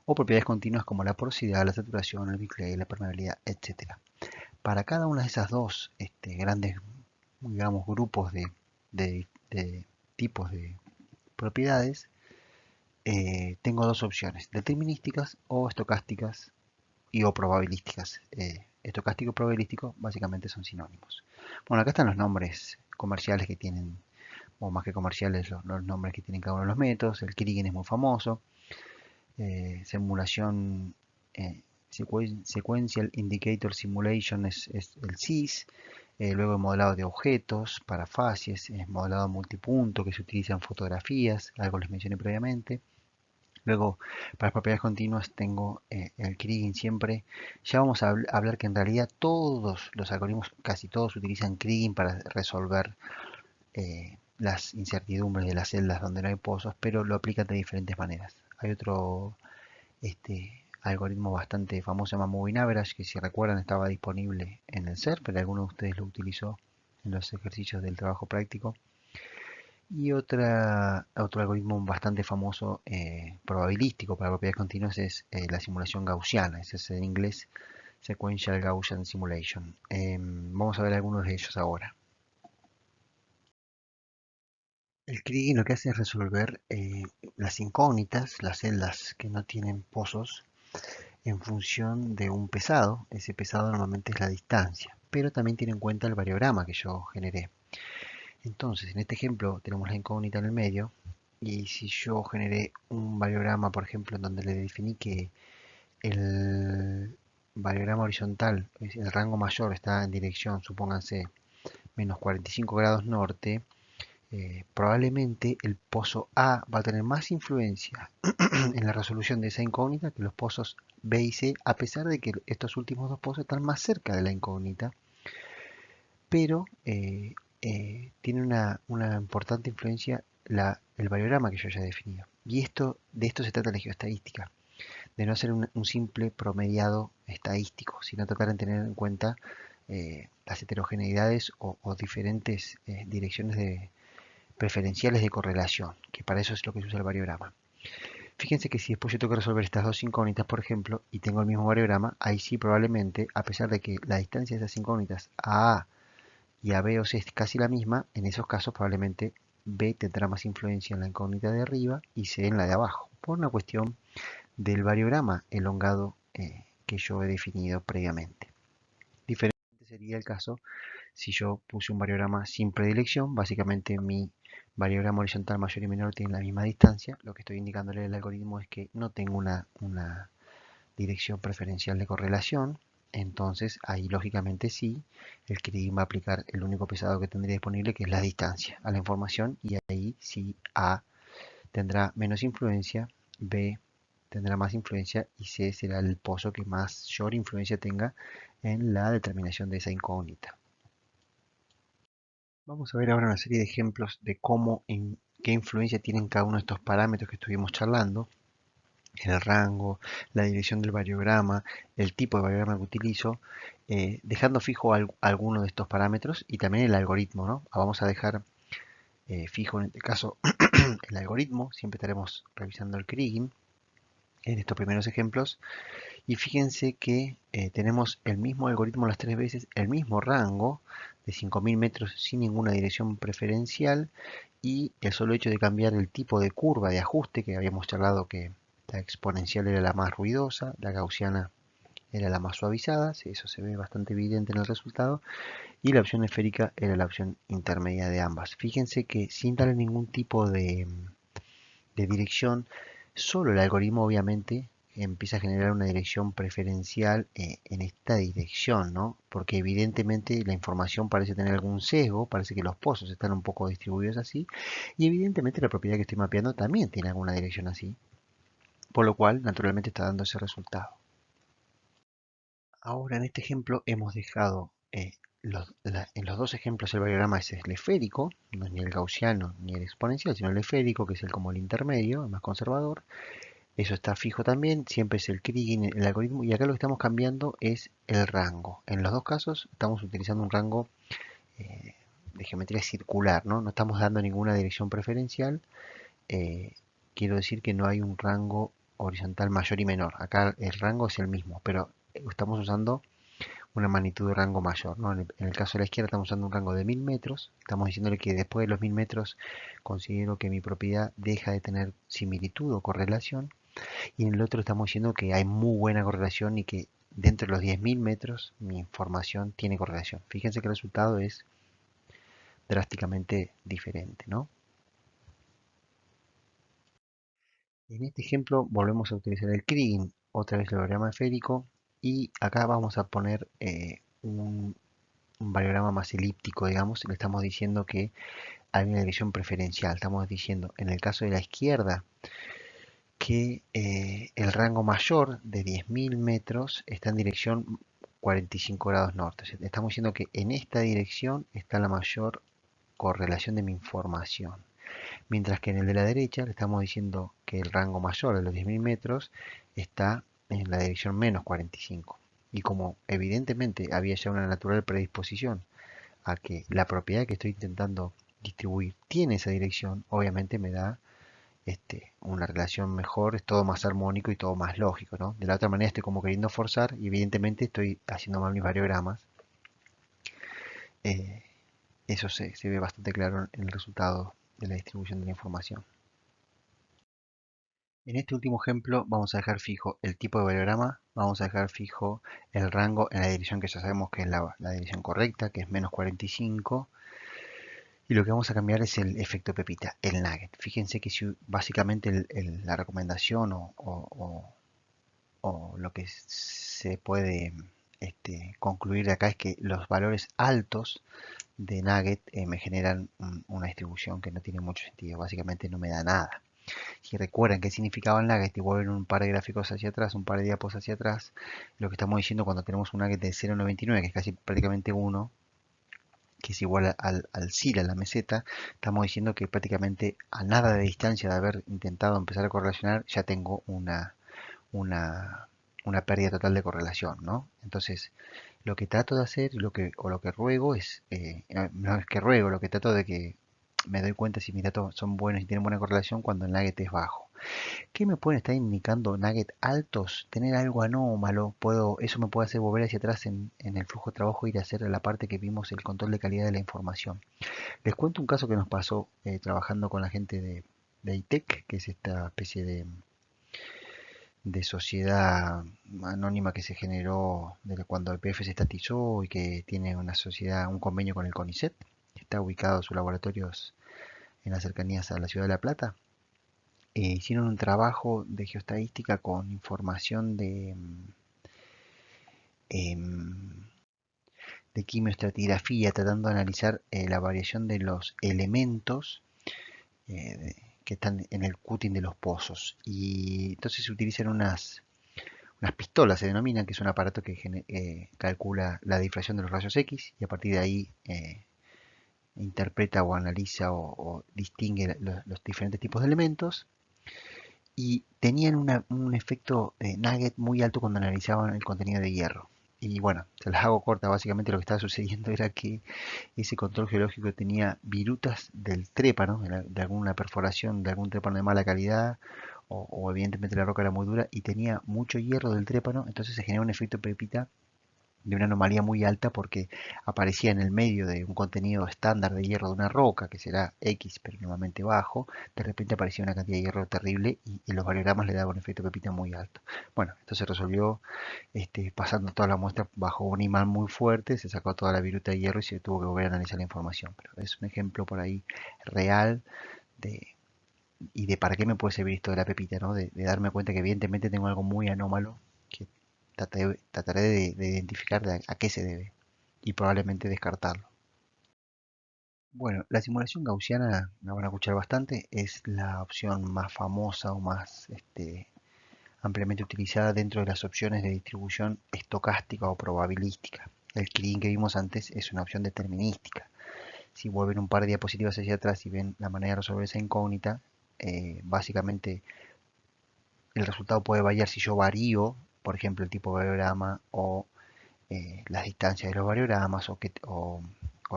o propiedades continuas como la porosidad, la saturación, el bicley, la permeabilidad, etcétera. Para cada una de esas dos grandes, digamos, grupos de tipos de propiedades, tengo dos opciones, determinísticas o estocásticas y o probabilísticas. Estocástico y probabilístico básicamente son sinónimos. Bueno, acá están los nombres comerciales que tienen, o más que comerciales, los nombres que tienen cada uno de los métodos. El Kriging es muy famoso. Simulación, Sequential Indicator Simulation es el SIS. Luego el modelado de objetos para facies, modelado multipunto que se utiliza en fotografías, algo les mencioné previamente. Luego, para las propiedades continuas tengo el Kriging siempre. Ya vamos a hablar que en realidad todos los algoritmos, casi todos utilizan Kriging para resolver las incertidumbres de las celdas donde no hay pozos, pero lo aplican de diferentes maneras. Hay otro algoritmo bastante famoso, se llama Moving Average, que si recuerdan estaba disponible en el SERP, pero alguno de ustedes lo utilizó en los ejercicios del trabajo práctico. Y otro algoritmo bastante famoso, probabilístico para propiedades continuas, es la simulación gaussiana. Ese es en inglés Sequential Gaussian Simulation. Vamos a ver algunos de ellos ahora. El Kriging lo que hace es resolver las incógnitas, las celdas que no tienen pozos, en función de un pesado. Ese pesado normalmente es la distancia, pero también tiene en cuenta el variograma que yo generé. Entonces, en este ejemplo tenemos la incógnita en el medio, y si yo generé un variograma, por ejemplo, en donde le definí que el variograma horizontal, el rango mayor está en dirección, supónganse, menos 45 grados norte, probablemente el pozo A va a tener más influencia en la resolución de esa incógnita que los pozos B y C, a pesar de que estos últimos dos pozos están más cerca de la incógnita, pero tiene una importante influencia el variograma que yo ya he definido. Y de esto se trata la geoestadística, de no hacer un simple promediado estadístico, sino tratar de tener en cuenta las heterogeneidades o diferentes direcciones preferenciales de correlación, que para eso es lo que se usa el variograma. Fíjense que si después yo tengo que resolver estas dos incógnitas, por ejemplo, y tengo el mismo variograma, ahí sí probablemente, a pesar de que la distancia de esas incógnitas a y a B o C es casi la misma, en esos casos probablemente B tendrá más influencia en la incógnita de arriba y C en la de abajo, por una cuestión del variograma elongado que yo he definido previamente. Diferente sería el caso si yo puse un variograma sin predilección. Básicamente mi variograma horizontal mayor y menor tienen la misma distancia. Lo que estoy indicándole al algoritmo es que no tengo una dirección preferencial de correlación. Entonces ahí lógicamente sí, el Kriging va a aplicar el único pesado que tendría disponible, que es la distancia a la información, y ahí sí A tendrá menos influencia, B tendrá más influencia y C será el pozo que mayor influencia tenga en la determinación de esa incógnita. Vamos a ver ahora una serie de ejemplos de qué influencia tienen cada uno de estos parámetros que estuvimos charlando: el rango, la dirección del variograma, el tipo de variograma que utilizo, dejando fijo alguno de estos parámetros y también el algoritmo, ¿no? Vamos a dejar fijo en este caso el algoritmo. Siempre estaremos revisando el Kriging en estos primeros ejemplos. Y fíjense que tenemos el mismo algoritmo las tres veces, el mismo rango de 5000 metros sin ninguna dirección preferencial, y el solo hecho de cambiar el tipo de curva de ajuste, que habíamos charlado que la exponencial era la más ruidosa, la gaussiana era la más suavizada, eso se ve bastante evidente en el resultado, y la opción esférica era la opción intermedia de ambas. Fíjense que sin darle ningún tipo de dirección, solo el algoritmo obviamente empieza a generar una dirección preferencial en esta dirección, ¿no? Porque evidentemente la información parece tener algún sesgo, parece que los pozos están un poco distribuidos así, y evidentemente la propiedad que estoy mapeando también tiene alguna dirección así, por lo cual naturalmente está dando ese resultado. Ahora en este ejemplo hemos dejado En los dos ejemplos el variograma es el esférico, no es ni el gaussiano ni el exponencial, sino el esférico, que es como el intermedio, el más conservador. Eso está fijo también, siempre es el Kriging, el algoritmo, y acá lo que estamos cambiando es el rango. En los dos casos estamos utilizando un rango eh, de geometría circular, ¿no? No estamos dando ninguna dirección preferencial. eh, Quiero decir que no hay un rango horizontal mayor y menor. Acá el rango es el mismo, pero estamos usando una magnitud de rango mayor, ¿no? En el caso de la izquierda estamos usando un rango de 1000 metros. Estamos diciéndole que después de los 1000 metros considero que mi propiedad deja de tener similitud o correlación. Y en el otro estamos diciendo que hay muy buena correlación y que dentro de los 10.000 metros mi información tiene correlación. Fíjense que el resultado es drásticamente diferente, ¿no? En este ejemplo volvemos a utilizar el Kriging, otra vez el variograma esférico, y acá vamos a poner un variograma más elíptico, digamos. Le estamos diciendo que hay una dirección preferencial. Estamos diciendo, en el caso de la izquierda, que el rango mayor de 10.000 metros está en dirección 45 grados norte. Estamos diciendo que en esta dirección está la mayor correlación de mi información. Mientras que en el de la derecha le estamos diciendo que el rango mayor de los 10.000 metros está en la dirección menos 45. Y como evidentemente había ya una natural predisposición a que la propiedad que estoy intentando distribuir tiene esa dirección, obviamente me da una relación mejor, es todo más armónico y todo más lógico, ¿no? De la otra manera estoy como queriendo forzar y evidentemente estoy haciendo mal mis variogramas. Eh, Eso se ve bastante claro en el resultado de la distribución de la información. En este último ejemplo vamos a dejar fijo el tipo de variograma, vamos a dejar fijo el rango en la dirección que ya sabemos que es la dirección correcta, que es menos 45. Y lo que vamos a cambiar es el efecto pepita, el nugget. Fíjense que si básicamente la recomendación o lo que se puede concluir de acá es que los valores altos de nugget me generan una distribución que no tiene mucho sentido. Básicamente no me da nada. Si recuerdan qué significaba el nugget y vuelven un par de gráficos hacia atrás, un par de diapos hacia atrás, lo que estamos diciendo cuando tenemos un nugget de 0,99, que es casi prácticamente 1, que es igual al CIR, a la meseta, estamos diciendo que prácticamente a nada de distancia de haber intentado empezar a correlacionar, ya tengo una, una pérdida total de correlación, ¿no? Entonces, lo que trato de hacer, lo que ruego es, no es que ruego, lo que trato de que me doy cuenta si mis datos son buenos y tienen buena correlación cuando el nugget es bajo. ¿Qué me pueden estar indicando nugget altos? Tener algo anómalo, eso me puede hacer volver hacia atrás en el flujo de trabajo e ir a hacer la parte que vimos, el control de calidad de la información. Les cuento un caso que nos pasó trabajando con la gente de ITEC, que es esta especie de sociedad anónima que se generó desde cuando el PF se estatizó y que tiene una sociedad, un convenio con el CONICET, que está ubicado sus laboratorios en las cercanías a la ciudad de La Plata. Hicieron un trabajo de geoestadística con información em, de quimioestratigrafía, tratando de analizar la variación de los elementos que están en el cutting de los pozos. Y entonces se utilizan unas pistolas, se denominan, que es un aparato que calcula la difracción de los rayos X y a partir de ahí interpreta o analiza o distingue los diferentes tipos de elementos. Y tenían un efecto nugget muy alto cuando analizaban el contenido de hierro. Y bueno, se las hago corta, básicamente lo que estaba sucediendo era que ese control geológico tenía virutas del trépano, de alguna perforación de algún trépano de mala calidad, o evidentemente la roca era muy dura, y tenía mucho hierro del trépano, entonces se genera un efecto pepita de una anomalía muy alta porque aparecía en el medio de un contenido estándar de hierro de una roca, que será X, pero normalmente bajo, de repente aparecía una cantidad de hierro terrible y los variogramas le daban un efecto pepita muy alto. Bueno, esto se resolvió pasando toda la muestra bajo un imán muy fuerte, se sacó toda la viruta de hierro y se tuvo que volver a analizar la información. Pero es un ejemplo por ahí real de, y de para qué me puede servir esto de la pepita, ¿no? De darme cuenta que evidentemente tengo algo muy anómalo que trataré de identificar a qué se debe y probablemente descartarlo. Bueno, la simulación gaussiana, la van a escuchar bastante, es la opción más famosa o más ampliamente utilizada dentro de las opciones de distribución estocástica o probabilística. El Kirin que vimos antes es una opción determinística. Si vuelven un par de diapositivas hacia atrás y ven la manera de resolver esa incógnita, básicamente el resultado puede variar si yo varío, por ejemplo, el tipo de variograma o las distancias de los variogramas o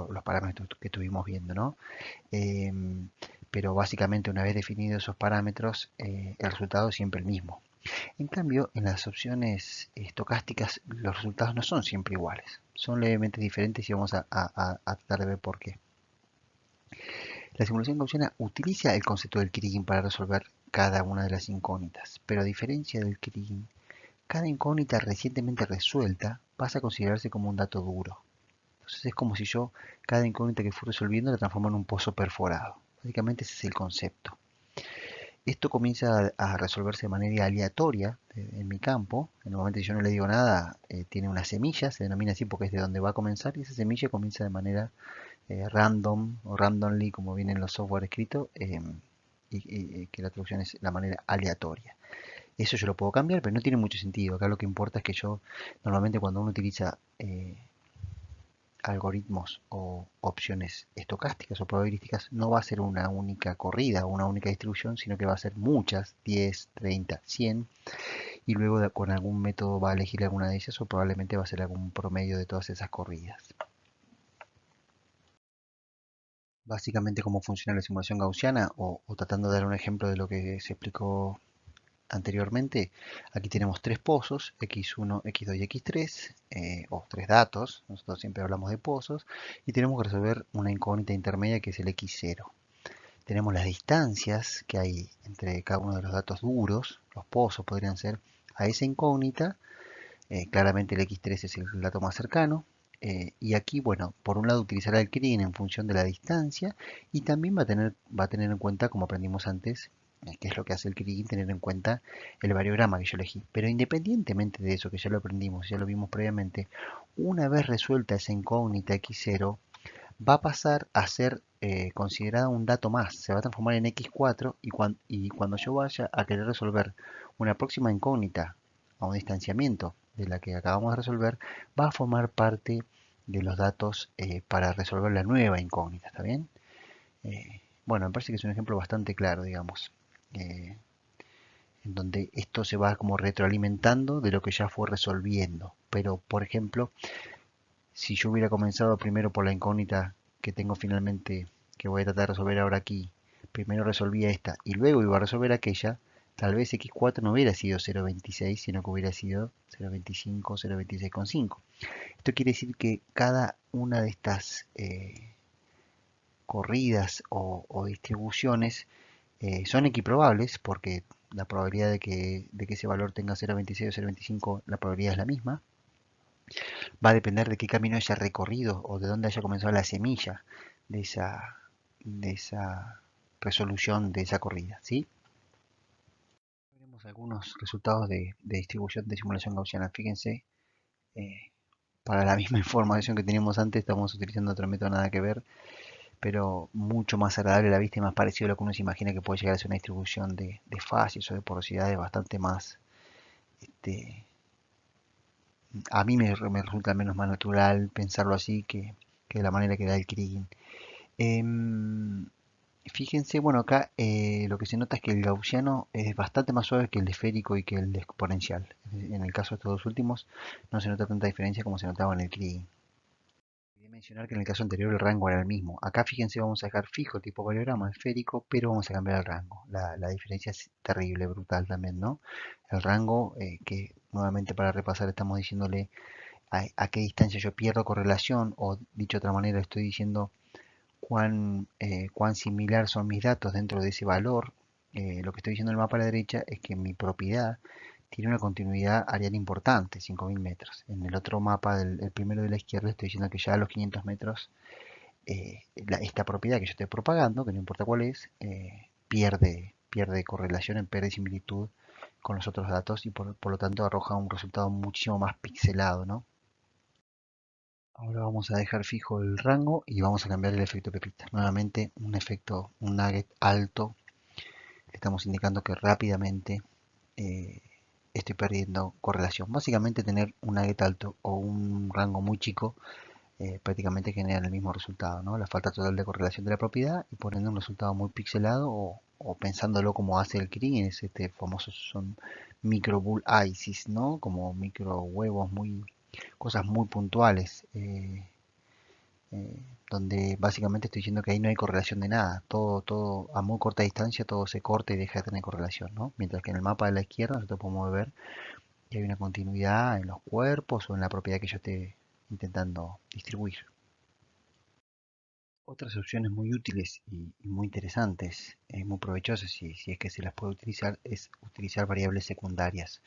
los parámetros que estuvimos viendo, ¿no? Pero básicamente una vez definidos esos parámetros, el resultado es siempre el mismo. En cambio, en las opciones estocásticas los resultados no son siempre iguales, son levemente diferentes y vamos a tratar de ver por qué. La simulación gaussiana utiliza el concepto del Kriging para resolver cada una de las incógnitas, pero a diferencia del Kriging, cada incógnita recientemente resuelta pasa a considerarse como un dato duro. Entonces es como si yo cada incógnita que fui resolviendo la transformo en un pozo perforado. Básicamente ese es el concepto. Esto comienza a resolverse de manera aleatoria en mi campo. En el momento que yo no le digo nada, tiene una semilla, se denomina así porque es de donde va a comenzar, y esa semilla comienza de manera random o randomly, como viene en los software escritos, y que la traducción es la manera aleatoria. Eso yo lo puedo cambiar, pero no tiene mucho sentido. Acá lo que importa es que yo, normalmente cuando uno utiliza algoritmos o opciones estocásticas o probabilísticas, no va a ser una única corrida o una única distribución, sino que va a ser muchas, 10, 30, 100, y luego con algún método va a elegir alguna de ellas o probablemente va a ser algún promedio de todas esas corridas. Básicamente cómo funciona la simulación gaussiana o tratando de dar un ejemplo de lo que se explicó anteriormente, aquí tenemos tres pozos, x1, x2 y x3, o tres datos, nosotros siempre hablamos de pozos, y tenemos que resolver una incógnita intermedia que es el x0. Tenemos las distancias que hay entre cada uno de los datos duros, los pozos podrían ser, a esa incógnita. Claramente el x3 es el dato más cercano. Y aquí, bueno, por un lado utilizará el Kriging en función de la distancia y también va a tener en cuenta, como aprendimos antes, que es lo que hace el Kriging, tener en cuenta el variograma que yo elegí. Pero independientemente de eso, que ya lo aprendimos, ya lo vimos previamente, una vez resuelta esa incógnita x0, va a pasar a ser considerada un dato más, se va a transformar en x4 y cuando yo vaya a querer resolver una próxima incógnita a un distanciamiento de la que acabamos de resolver, va a formar parte de los datos para resolver la nueva incógnita, ¿está bien? Bueno, me parece que es un ejemplo bastante claro, digamos, eh, en donde esto se va como retroalimentando de lo que ya fue resolviendo. Pero, por ejemplo, si yo hubiera comenzado primero por la incógnita que tengo finalmente, que voy a tratar de resolver ahora aquí, primero resolvía esta y luego iba a resolver aquella, tal vez x4 no hubiera sido 0,26, sino que hubiera sido 0,25, 0,26,5. Esto quiere decir que cada una de estas corridas o distribuciones son equiprobables porque la probabilidad de que ese valor tenga 0,26 o 0,25, la probabilidad es la misma. Va a depender de qué camino haya recorrido o de dónde haya comenzado la semilla de esa resolución de esa corrida, ¿sí? Veremos algunos resultados de distribución de simulación gaussiana. Fíjense, eh, para la misma información que teníamos antes, estamos utilizando otro método nada que ver, pero mucho más agradable a la vista y más parecido a lo que uno se imagina que puede llegar a ser una distribución de fases o de porosidades bastante más, este, a mí me resulta al menos más natural pensarlo así que de la manera que da el Kriging. Em, Fíjense, bueno, acá lo que se nota es que el gaussiano es bastante más suave que el esférico y que el exponencial. En el caso de estos dos últimos no se nota tanta diferencia como se notaba en el Kriging. Quería mencionar que en el caso anterior el rango era el mismo. Acá fíjense, vamos a dejar fijo el tipo variograma esférico, pero vamos a cambiar el rango. La diferencia es terrible, brutal también, ¿no? El rango, que nuevamente para repasar estamos diciéndole a qué distancia yo pierdo correlación, o dicho de otra manera estoy diciendo cuán similar son mis datos dentro de ese valor. Lo que estoy diciendo en el mapa a la derecha es que mi propiedad tiene una continuidad áreal importante, 5.000 metros. En el otro mapa, el primero de la izquierda, estoy diciendo que ya a los 500 metros, esta propiedad que yo estoy propagando, que no importa cuál es, pierde correlación, pierde similitud con los otros datos y por lo tanto arroja un resultado muchísimo más pixelado, ¿no? Ahora vamos a dejar fijo el rango y vamos a cambiar el efecto pepita. Nuevamente un efecto, nugget alto. Le estamos indicando que rápidamente eh, estoy perdiendo correlación. Básicamente tener un nugget alto o un rango muy chico prácticamente generan el mismo resultado, ¿no? La falta total de correlación de la propiedad y poniendo un resultado muy pixelado o pensándolo como hace el Kirin, es este famoso, son micro bull ICs, ¿no? Como micro huevos, muy, cosas muy puntuales, donde básicamente estoy diciendo que ahí no hay correlación de nada, todo a muy corta distancia, todo se corta y deja de tener correlación, ¿no? Mientras que en el mapa de la izquierda nosotros podemos ver que hay una continuidad en los cuerpos o en la propiedad que yo esté intentando distribuir. Otras opciones muy útiles y muy interesantes, muy provechosas si es que se las puede utilizar, es utilizar variables secundarias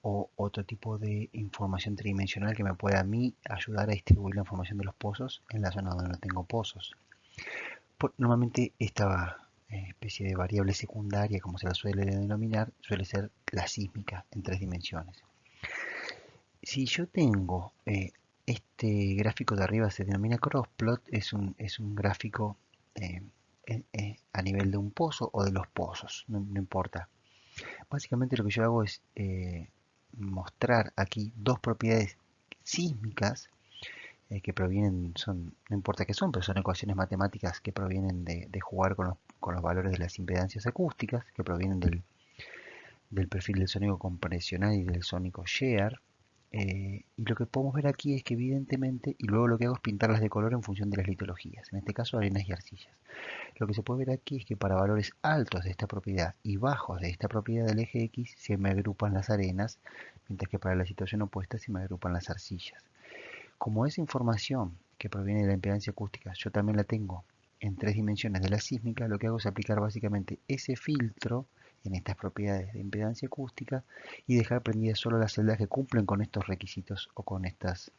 o otro tipo de información tridimensional que me pueda a mí ayudar a distribuir la información de los pozos en la zona donde no tengo pozos. Normalmente esta especie de variable secundaria, como se la suele denominar, suele ser la sísmica en 3 dimensiones. Si yo tengo este gráfico de arriba, se denomina crossplot, es un gráfico eh, a nivel de un pozo o de los pozos, no importa. Básicamente lo que yo hago es mostrar aquí dos propiedades sísmicas que provienen, no importa qué son, pero son ecuaciones matemáticas que provienen de jugar con los valores de las impedancias acústicas, que provienen del perfil del sónico compresional y del sónico shear. Y lo que podemos ver aquí es que evidentemente, y luego lo que hago es pintarlas de color en función de las litologías, en este caso arenas y arcillas. Lo que se puede ver aquí es que para valores altos de esta propiedad y bajos de esta propiedad del eje X se me agrupan las arenas, mientras que para la situación opuesta se me agrupan las arcillas. Como esa información que proviene de la impedancia acústica yo también la tengo en 3 dimensiones de la sísmica, lo que hago es aplicar básicamente ese filtro en estas propiedades de impedancia acústica y dejar prendidas solo las celdas que cumplen con estos requisitos o con estos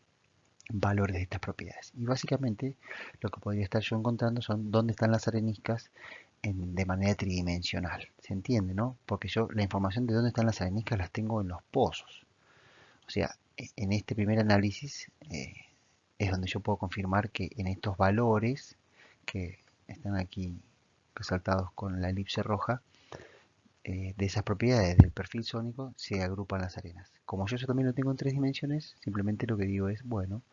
valores de estas propiedades. Y básicamente lo que podría estar yo encontrando son dónde están las areniscas de manera tridimensional. ¿Se entiende, no? Porque yo la información de dónde están las areniscas las tengo en los pozos. O sea, en este primer análisis es donde yo puedo confirmar que en estos valores que están aquí resaltados con la elipse roja, de esas propiedades del perfil sónico se agrupan las arenas. Como yo eso también lo tengo en 3 dimensiones, simplemente lo que digo es, bueno,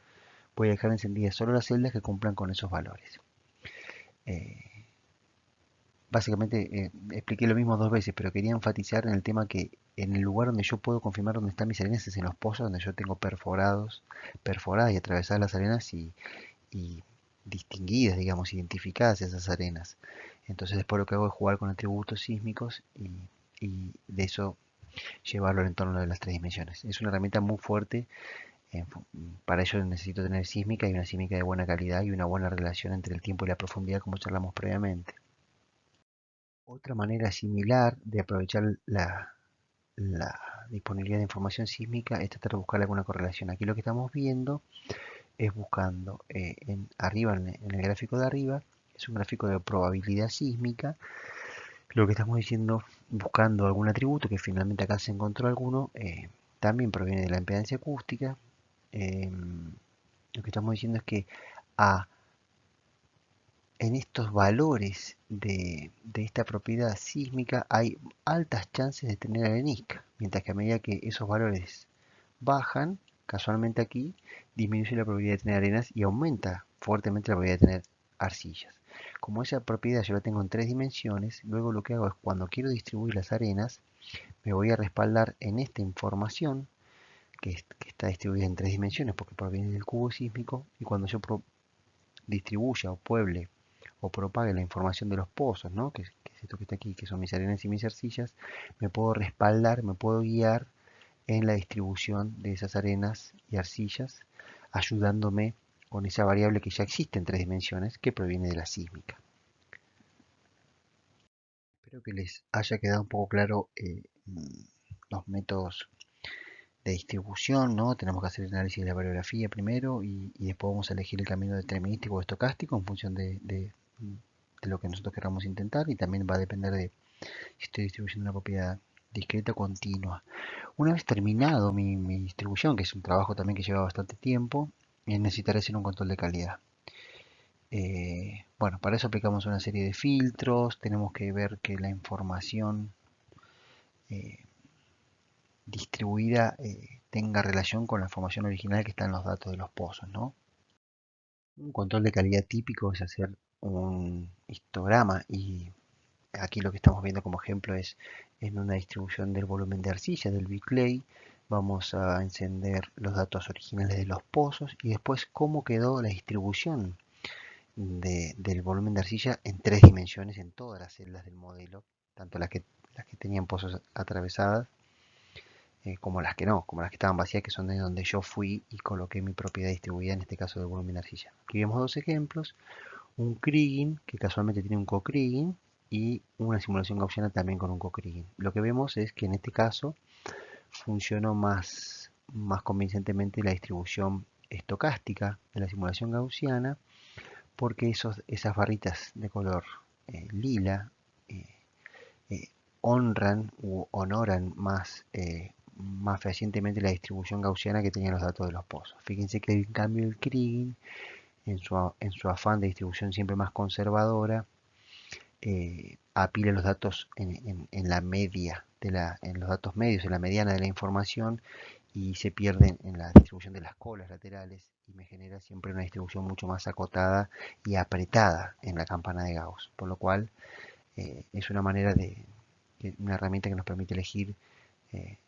voy a dejar encendidas solo las celdas que cumplan con esos valores. Eh, Básicamente expliqué lo mismo 2 veces, pero quería enfatizar en el tema que en el lugar donde yo puedo confirmar dónde están mis arenas es en los pozos donde yo tengo perforadas y atravesadas las arenas y distinguidas, digamos, identificadas esas arenas. Entonces después lo que hago es jugar con atributos sísmicos y de eso llevarlo al entorno de las 3 dimensiones. Es una herramienta muy fuerte. Para ello necesito tener sísmica y una sísmica de buena calidad y una buena relación entre el tiempo y la profundidad como charlamos previamente. Otra manera similar de aprovechar la disponibilidad de información sísmica es tratar de buscar alguna correlación. Aquí lo que estamos viendo es buscando arriba, en el gráfico de arriba, es un gráfico de probabilidad sísmica. Lo que estamos diciendo, buscando algún atributo, que finalmente acá se encontró alguno, también proviene de la impedancia acústica. Eh, lo que estamos diciendo es que a en estos valores de esta propiedad sísmica hay altas chances de tener arenisca, mientras que a medida que esos valores bajan, casualmente aquí disminuye la probabilidad de tener arenas y aumenta fuertemente la probabilidad de tener arcillas. Como esa propiedad yo la tengo en 3 dimensiones, luego lo que hago es cuando quiero distribuir las arenas, me voy a respaldar en esta información que está distribuida en 3 dimensiones porque proviene del cubo sísmico y cuando yo distribuya o pueble o propague la información de los pozos, ¿no? Que es esto que está aquí, que son mis arenas y mis arcillas, me puedo respaldar, me puedo guiar en la distribución de esas arenas y arcillas, ayudándome con esa variable que ya existe en 3 dimensiones, que proviene de la sísmica. Espero que les haya quedado un poco claro los métodos de distribución, ¿no? Tenemos que hacer el análisis de la variografía primero y después vamos a elegir el camino determinístico o estocástico en función de lo que nosotros queramos intentar y también va a depender de si estoy distribuyendo una propiedad discreta o continua. Una vez terminado mi distribución, que es un trabajo también que lleva bastante tiempo, necesitaré hacer un control de calidad. Bueno, para eso aplicamos una serie de filtros, tenemos que ver que la información distribuida tenga relación con la información original que está en los datos de los pozos, ¿no? Un control de calidad típico es hacer un histograma y aquí lo que estamos viendo como ejemplo es en una distribución del volumen de arcilla del Biclay. Vamos a encender los datos originales de los pozos y después cómo quedó la distribución del volumen de arcilla en tres dimensiones en todas las celdas del modelo, tanto las que tenían pozos atravesadas como las que no, como las que estaban vacías, que son de donde yo fui y coloqué mi propiedad distribuida, en este caso del volumen de arcilla. Aquí vemos dos ejemplos, un Kriging, que casualmente tiene un co-Kriging, y una simulación gaussiana también con un co-Kriging. Lo que vemos es que en este caso funcionó más convincentemente la distribución estocástica de la simulación gaussiana, porque esas barritas de color lila eh, eh, honran u honoran más fehacientemente la distribución gaussiana que tenían los datos de los pozos. Fíjense que en cambio el Kriging, en su afán de distribución siempre más conservadora, apila los datos en la media, en los datos medios, en la mediana de la información y se pierden en la distribución de las colas laterales y me genera siempre una distribución mucho más acotada y apretada en la campana de Gauss, por lo cual es una manera una herramienta que nos permite elegir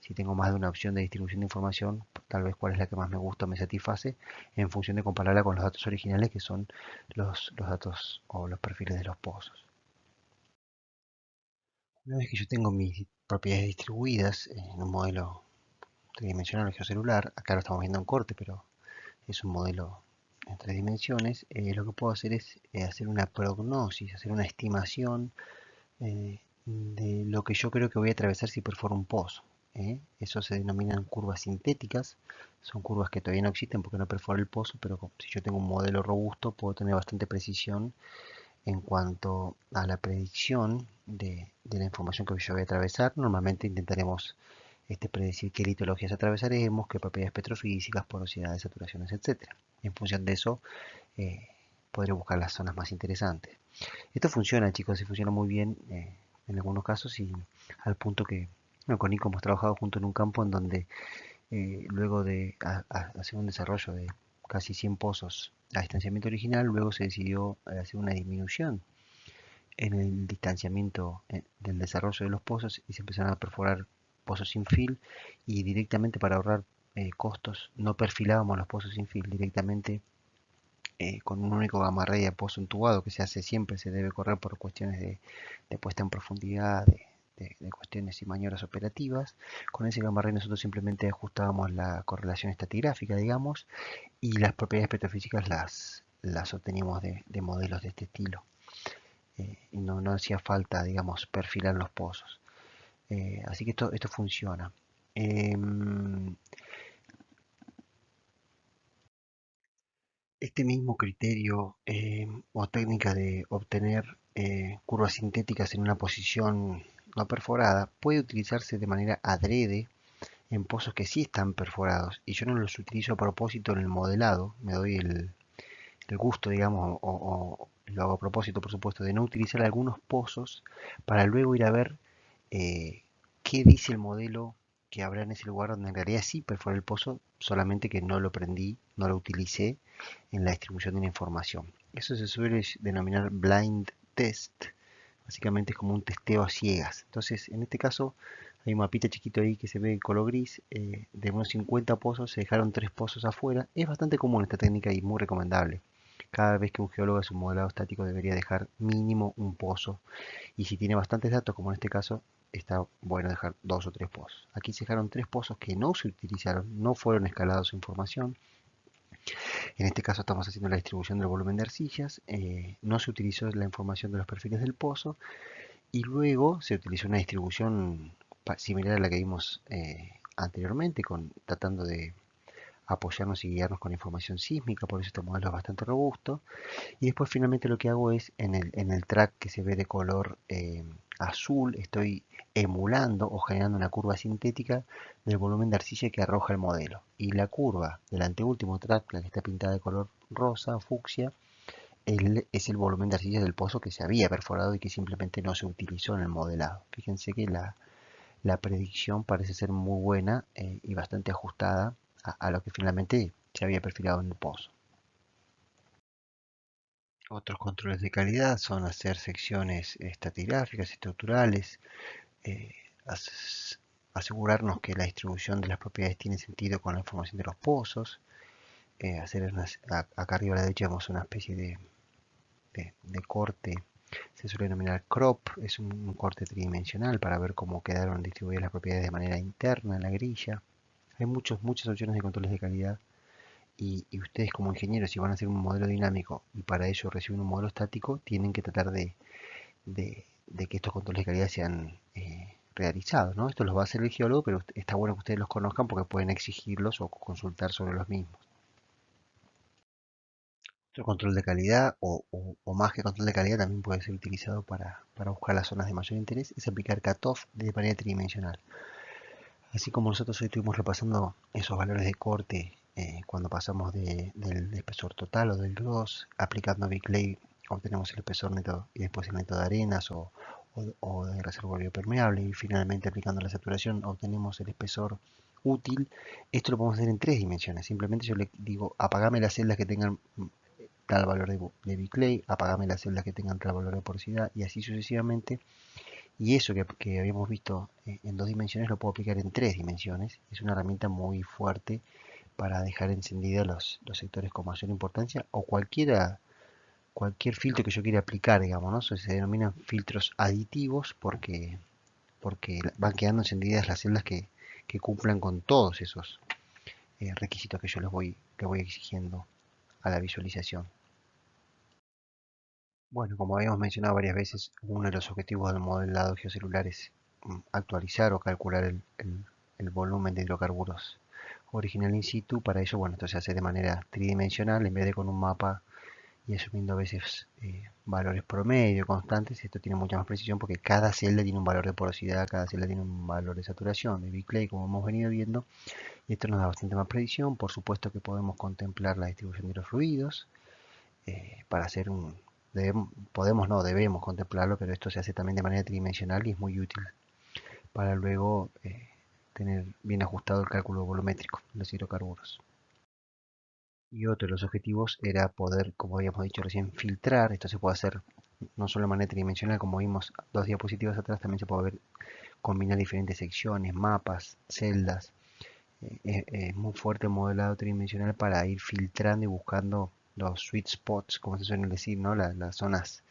si tengo más de una opción de distribución de información, tal vez cuál es la que más me gusta o me satisface, en función de compararla con los datos originales que son los datos o los perfiles de los pozos. Una vez que yo tengo mis propiedades distribuidas en un modelo tridimensional geocelular, acá lo estamos viendo en corte, pero es un modelo en tres dimensiones, lo que puedo hacer es hacer una prognosis, hacer una estimación de lo que yo creo que voy a atravesar si perforo un pozo. Eso se denominan curvas sintéticas, son curvas que todavía no existen porque no perforo el pozo, pero si yo tengo un modelo robusto puedo tener bastante precisión en cuanto a la predicción de la información que yo voy a atravesar. Normalmente intentaremos predecir qué litologías atravesaremos, qué propiedades petrofísicas, porosidades, saturaciones, etcétera. En función de eso, eh, podré buscar las zonas más interesantes. Esto funciona, chicos, y funciona muy bien en algunos casos y al punto que bueno, con Nico hemos trabajado junto en un campo en donde luego de hacer un desarrollo de casi 100 pozos a distanciamiento original, luego se decidió hacer una disminución en el distanciamiento del desarrollo de los pozos y se empezaron a perforar pozos sin fill y directamente para ahorrar costos no perfilábamos los pozos sin fill, directamente con un único gamma ray de pozo entubado que se hace siempre, se debe correr por cuestiones de puesta en profundidad, de cuestiones y maniobras operativas. Con ese gamma ray nosotros simplemente ajustábamos la correlación estratigráfica, digamos, y las propiedades petrofísicas las obteníamos de modelos de este estilo. Y no hacía falta, digamos, perfilar los pozos. Así que esto funciona. Este mismo criterio o técnica de obtener curvas sintéticas en una posición no perforada puede utilizarse de manera adrede en pozos que sí están perforados y yo no los utilizo a propósito en el modelado, me doy el gusto, digamos, o lo hago a propósito, por supuesto, de no utilizar algunos pozos para luego ir a ver qué dice el modelo que habrá en ese lugar donde en realidad sí perforé el pozo, solamente que no lo prendí, no lo utilicé en la distribución de la información. Eso se suele denominar blind test, básicamente es como un testeo a ciegas. Entonces, en este caso, hay un mapita chiquito ahí que se ve en color gris, de unos 50 pozos, se dejaron 3 pozos afuera. Es bastante común esta técnica y muy recomendable. Cada vez que un geólogo hace un modelado estático debería dejar mínimo un pozo. Y si tiene bastantes datos, como en este caso, está bueno dejar 2 o 3 pozos. Aquí se dejaron 3 pozos que no se utilizaron, no fueron escalados su información. En este caso estamos haciendo la distribución del volumen de arcillas. No se utilizó la información de los perfiles del pozo. Y luego se utilizó una distribución similar a la que vimos anteriormente, tratando de apoyarnos y guiarnos con información sísmica, por eso este modelo es bastante robusto. Y después finalmente lo que hago es en el track que se ve de color azul, estoy emulando o generando una curva sintética del volumen de arcilla que arroja el modelo. Y la curva del anteúltimo track, la que está pintada de color rosa, fucsia, es el volumen de arcilla del pozo que se había perforado y que simplemente no se utilizó en el modelado. Fíjense que la predicción parece ser muy buena y bastante ajustada a lo que finalmente se había perfilado en el pozo. Otros controles de calidad son hacer secciones estratigráficas, estructurales, eh, as- asegurarnos que la distribución de las propiedades tiene sentido con la información de los pozos, acá arriba a la derecha vemos una especie de corte, se suele denominar crop, es un corte tridimensional para ver cómo quedaron distribuidas las propiedades de manera interna en la grilla. Hay muchas opciones de controles de calidad y ustedes como ingenieros, si van a hacer un modelo dinámico y para ello reciben un modelo estático, tienen que tratar de que estos controles de calidad sean realizados, ¿no? Esto los va a hacer el geólogo, pero está bueno que ustedes los conozcan porque pueden exigirlos o consultar sobre los mismos. Otro control de calidad o más que control de calidad también puede ser utilizado para buscar las zonas de mayor interés, es aplicar cutoff de manera tridimensional. Así como nosotros hoy estuvimos repasando esos valores de corte cuando pasamos del espesor total o del gloss, aplicando Biclay obtenemos el espesor neto y después el neto de arenas o de reservorio permeable y finalmente aplicando la saturación obtenemos el espesor útil. Esto lo podemos hacer en tres dimensiones. Simplemente yo le digo apagame las celdas que tengan tal valor de Biclay, apagame las celdas que tengan tal valor de porosidad y así sucesivamente. Y eso que habíamos visto en dos dimensiones lo puedo aplicar en tres dimensiones. Es una herramienta muy fuerte para dejar encendidos los sectores con mayor importancia o cualquier filtro que yo quiera aplicar, digamos, ¿no? Se denominan filtros aditivos porque van quedando encendidas las celdas que cumplan con todos esos requisitos que yo le voy exigiendo a la visualización. Bueno, como habíamos mencionado varias veces, uno de los objetivos del modelado geocelular es actualizar o calcular el volumen de hidrocarburos original in situ. Para ello, bueno, esto se hace de manera tridimensional en vez de con un mapa y asumiendo a veces valores promedio constantes. Esto tiene mucha más precisión porque cada celda tiene un valor de porosidad, cada celda tiene un valor de saturación, de Biclay, como hemos venido viendo, y esto nos da bastante más precisión. Por supuesto que podemos contemplar la distribución de los fluidos para hacer podemos, no, debemos contemplarlo, pero esto se hace también de manera tridimensional y es muy útil para luego tener bien ajustado el cálculo volumétrico de los hidrocarburos. Y otro de los objetivos era poder, como habíamos dicho recién, filtrar. Esto se puede hacer no solo de manera tridimensional, como vimos dos diapositivas atrás, también se puede ver, combinar diferentes secciones, mapas, celdas. Es muy fuerte el modelado tridimensional para ir filtrando y buscando los sweet spots, como se suele decir, ¿no? Las zonas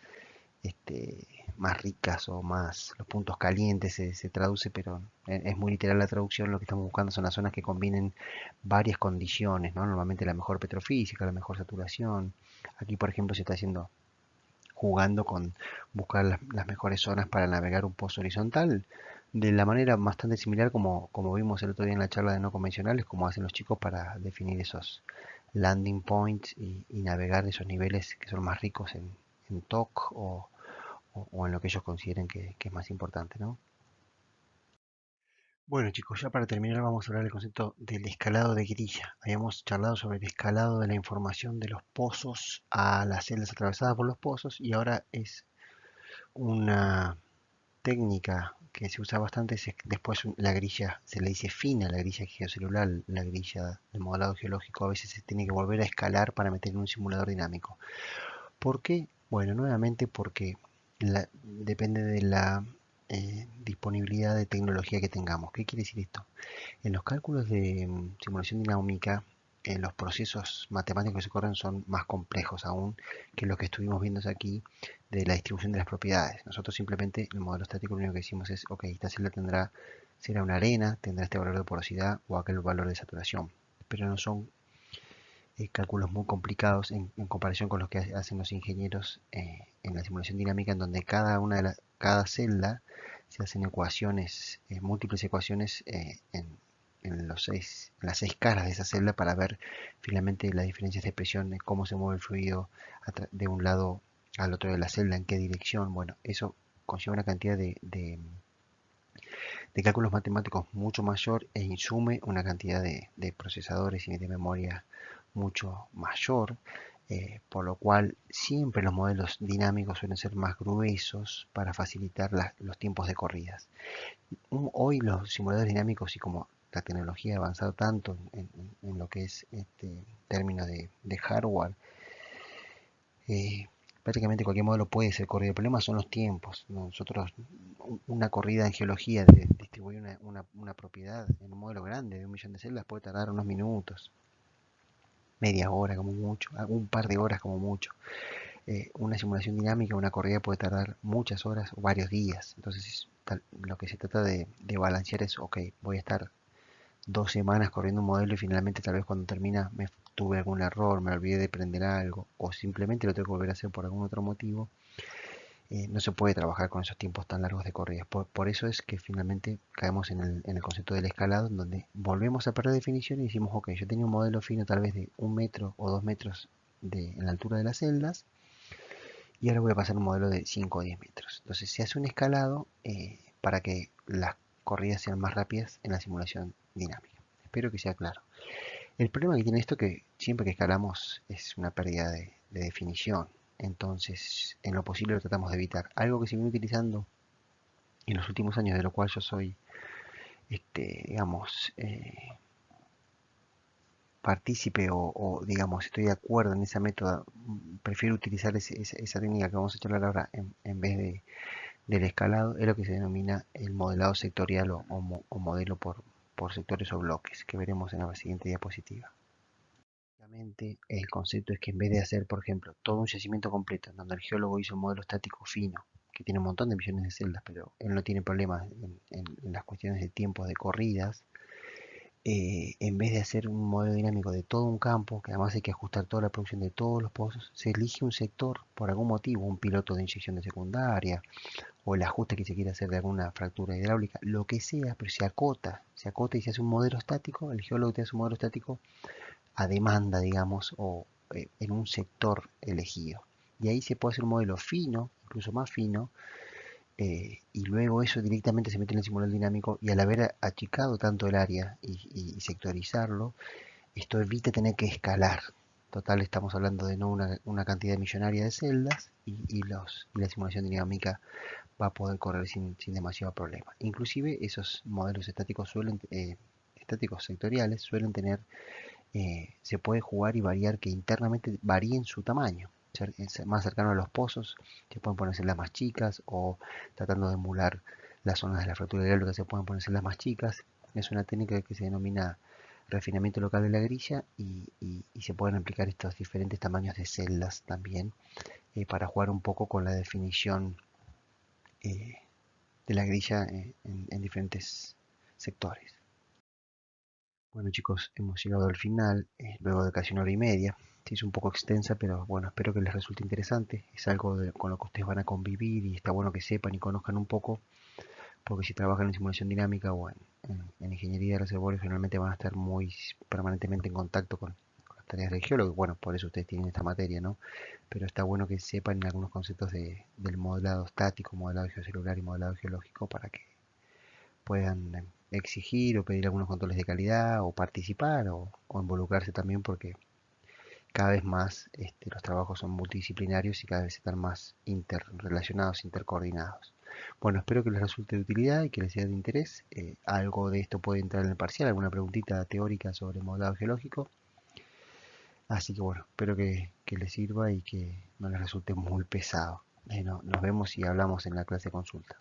este, más ricas o más, los puntos calientes se traduce, pero es muy literal la traducción. Lo que estamos buscando son las zonas que combinen varias condiciones, ¿no? Normalmente la mejor petrofísica, la mejor saturación. Aquí, por ejemplo, se está haciendo jugando con buscar las mejores zonas para navegar un pozo horizontal de la manera bastante similar como vimos el otro día en la charla de no convencionales, como hacen los chicos para definir esos landing points y navegar esos niveles que son más ricos en TOC o en lo que ellos consideren que es más importante, ¿no? Bueno chicos, ya para terminar vamos a hablar del concepto del escalado de grilla. Habíamos charlado sobre el escalado de la información de los pozos a las celdas atravesadas por los pozos y ahora es una técnica que se usa bastante, después la grilla se le dice fina, la grilla geocelular, la grilla de modelado geológico, a veces se tiene que volver a escalar para meter en un simulador dinámico. ¿Por qué? Bueno, nuevamente porque depende de la disponibilidad de tecnología que tengamos. ¿Qué quiere decir esto? En los cálculos de simulación dinámica, los procesos matemáticos que se corren son más complejos aún que lo que estuvimos viendo aquí de la distribución de las propiedades. Nosotros simplemente, el modelo estático, lo único que decimos es, ok, esta celda será una arena, tendrá este valor de porosidad o aquel valor de saturación. Pero no son cálculos muy complicados en comparación con los que hacen los ingenieros en la simulación dinámica, en donde cada celda se hacen ecuaciones, múltiples ecuaciones en las seis caras de esa celda para ver finalmente las diferencias de presión, cómo se mueve el fluido de un lado al otro de la celda, en qué dirección. Bueno, eso conlleva una cantidad de cálculos matemáticos mucho mayor e insume una cantidad de procesadores y de memoria mucho mayor. por lo cual siempre los modelos dinámicos suelen ser más gruesos para facilitar los tiempos de corridas. Hoy los simuladores dinámicos y como la tecnología ha avanzado tanto en lo que es términos de hardware, prácticamente cualquier modelo puede ser corrido. El problema son los tiempos. Nosotros, una corrida en geología de distribuir una propiedad en un modelo grande de 1 millón de celdas puede tardar unos minutos, media hora como mucho, un par de horas como mucho. Una simulación dinámica, una corrida puede tardar muchas horas o varios días. Entonces, lo que se trata de balancear es, ok, voy a estar 2 semanas corriendo un modelo y finalmente tal vez cuando termina me tuve algún error, me olvidé de prender algo o simplemente lo tengo que volver a hacer por algún otro motivo. No se puede trabajar con esos tiempos tan largos de corridas. Por eso es que finalmente caemos en el concepto del escalado, en donde volvemos a perder definición y decimos, ok, yo tenía un modelo fino tal vez de 1 metro o 2 metros en la altura de las celdas, y ahora voy a pasar a un modelo de 5 o 10 metros. Entonces se hace un escalado para que las corridas sean más rápidas en la simulación dinámica. Espero que sea claro. El problema que tiene esto es que siempre que escalamos es una pérdida de definición. Entonces, en lo posible lo tratamos de evitar. Algo que se viene utilizando en los últimos años, de lo cual yo soy, digamos, partícipe digamos, estoy de acuerdo en esa método, prefiero utilizar esa técnica que vamos a charlar ahora en vez del escalado, es lo que se denomina el modelado sectorial o modelo por sectores o bloques, que veremos en la siguiente diapositiva. Básicamente, el concepto es que en vez de hacer, por ejemplo, todo un yacimiento completo, donde el geólogo hizo un modelo estático fino, que tiene un montón de millones de celdas, pero él no tiene problemas en las cuestiones de tiempos de corridas, en vez de hacer un modelo dinámico de todo un campo, que además hay que ajustar toda la producción de todos los pozos, se elige un sector por algún motivo, un piloto de inyección de secundaria, o el ajuste que se quiere hacer de alguna fractura hidráulica, lo que sea, pero se acota y se hace un modelo estático, el geólogo te hace un modelo estático a demanda, digamos, o en un sector elegido. Y ahí se puede hacer un modelo fino, incluso más fino, y luego eso directamente se mete en el simulador dinámico y al haber achicado tanto el área y sectorizarlo, esto evita tener que escalar. Total, estamos hablando de no una cantidad millonaria de celdas y la simulación dinámica va a poder correr sin demasiado problema. Inclusive esos modelos estáticos estáticos sectoriales suelen tener, se puede jugar y variar que internamente varíen su tamaño. Más cercano a los pozos, se pueden poner celdas más chicas o tratando de emular las zonas de la fractura hidráulica se pueden poner celdas más chicas. Es una técnica que se denomina refinamiento local de la grilla y se pueden aplicar estos diferentes tamaños de celdas también para jugar un poco con la definición eh, de la grilla en diferentes sectores. Bueno chicos, hemos llegado al final, luego de casi 1 hora y media. Se hizo un poco extensa, pero bueno, espero que les resulte interesante. Es algo con lo que ustedes van a convivir y está bueno que sepan y conozcan un poco, porque si trabajan en simulación dinámica o en ingeniería de reservorios, generalmente van a estar muy permanentemente en contacto con las tareas del geólogo. Bueno, por eso ustedes tienen esta materia, ¿no? Pero está bueno que sepan algunos conceptos del modelado estático, modelado geocelular y modelado geológico para que puedan exigir o pedir algunos controles de calidad o participar o involucrarse también porque cada vez más los trabajos son multidisciplinarios y cada vez están más interrelacionados, intercoordinados. Bueno, espero que les resulte de utilidad y que les sea de interés. Algo de esto puede entrar en el parcial, alguna preguntita teórica sobre modelado geológico. Así que bueno, espero que les sirva y que no les resulte muy pesado. Nos vemos y hablamos en la clase consulta.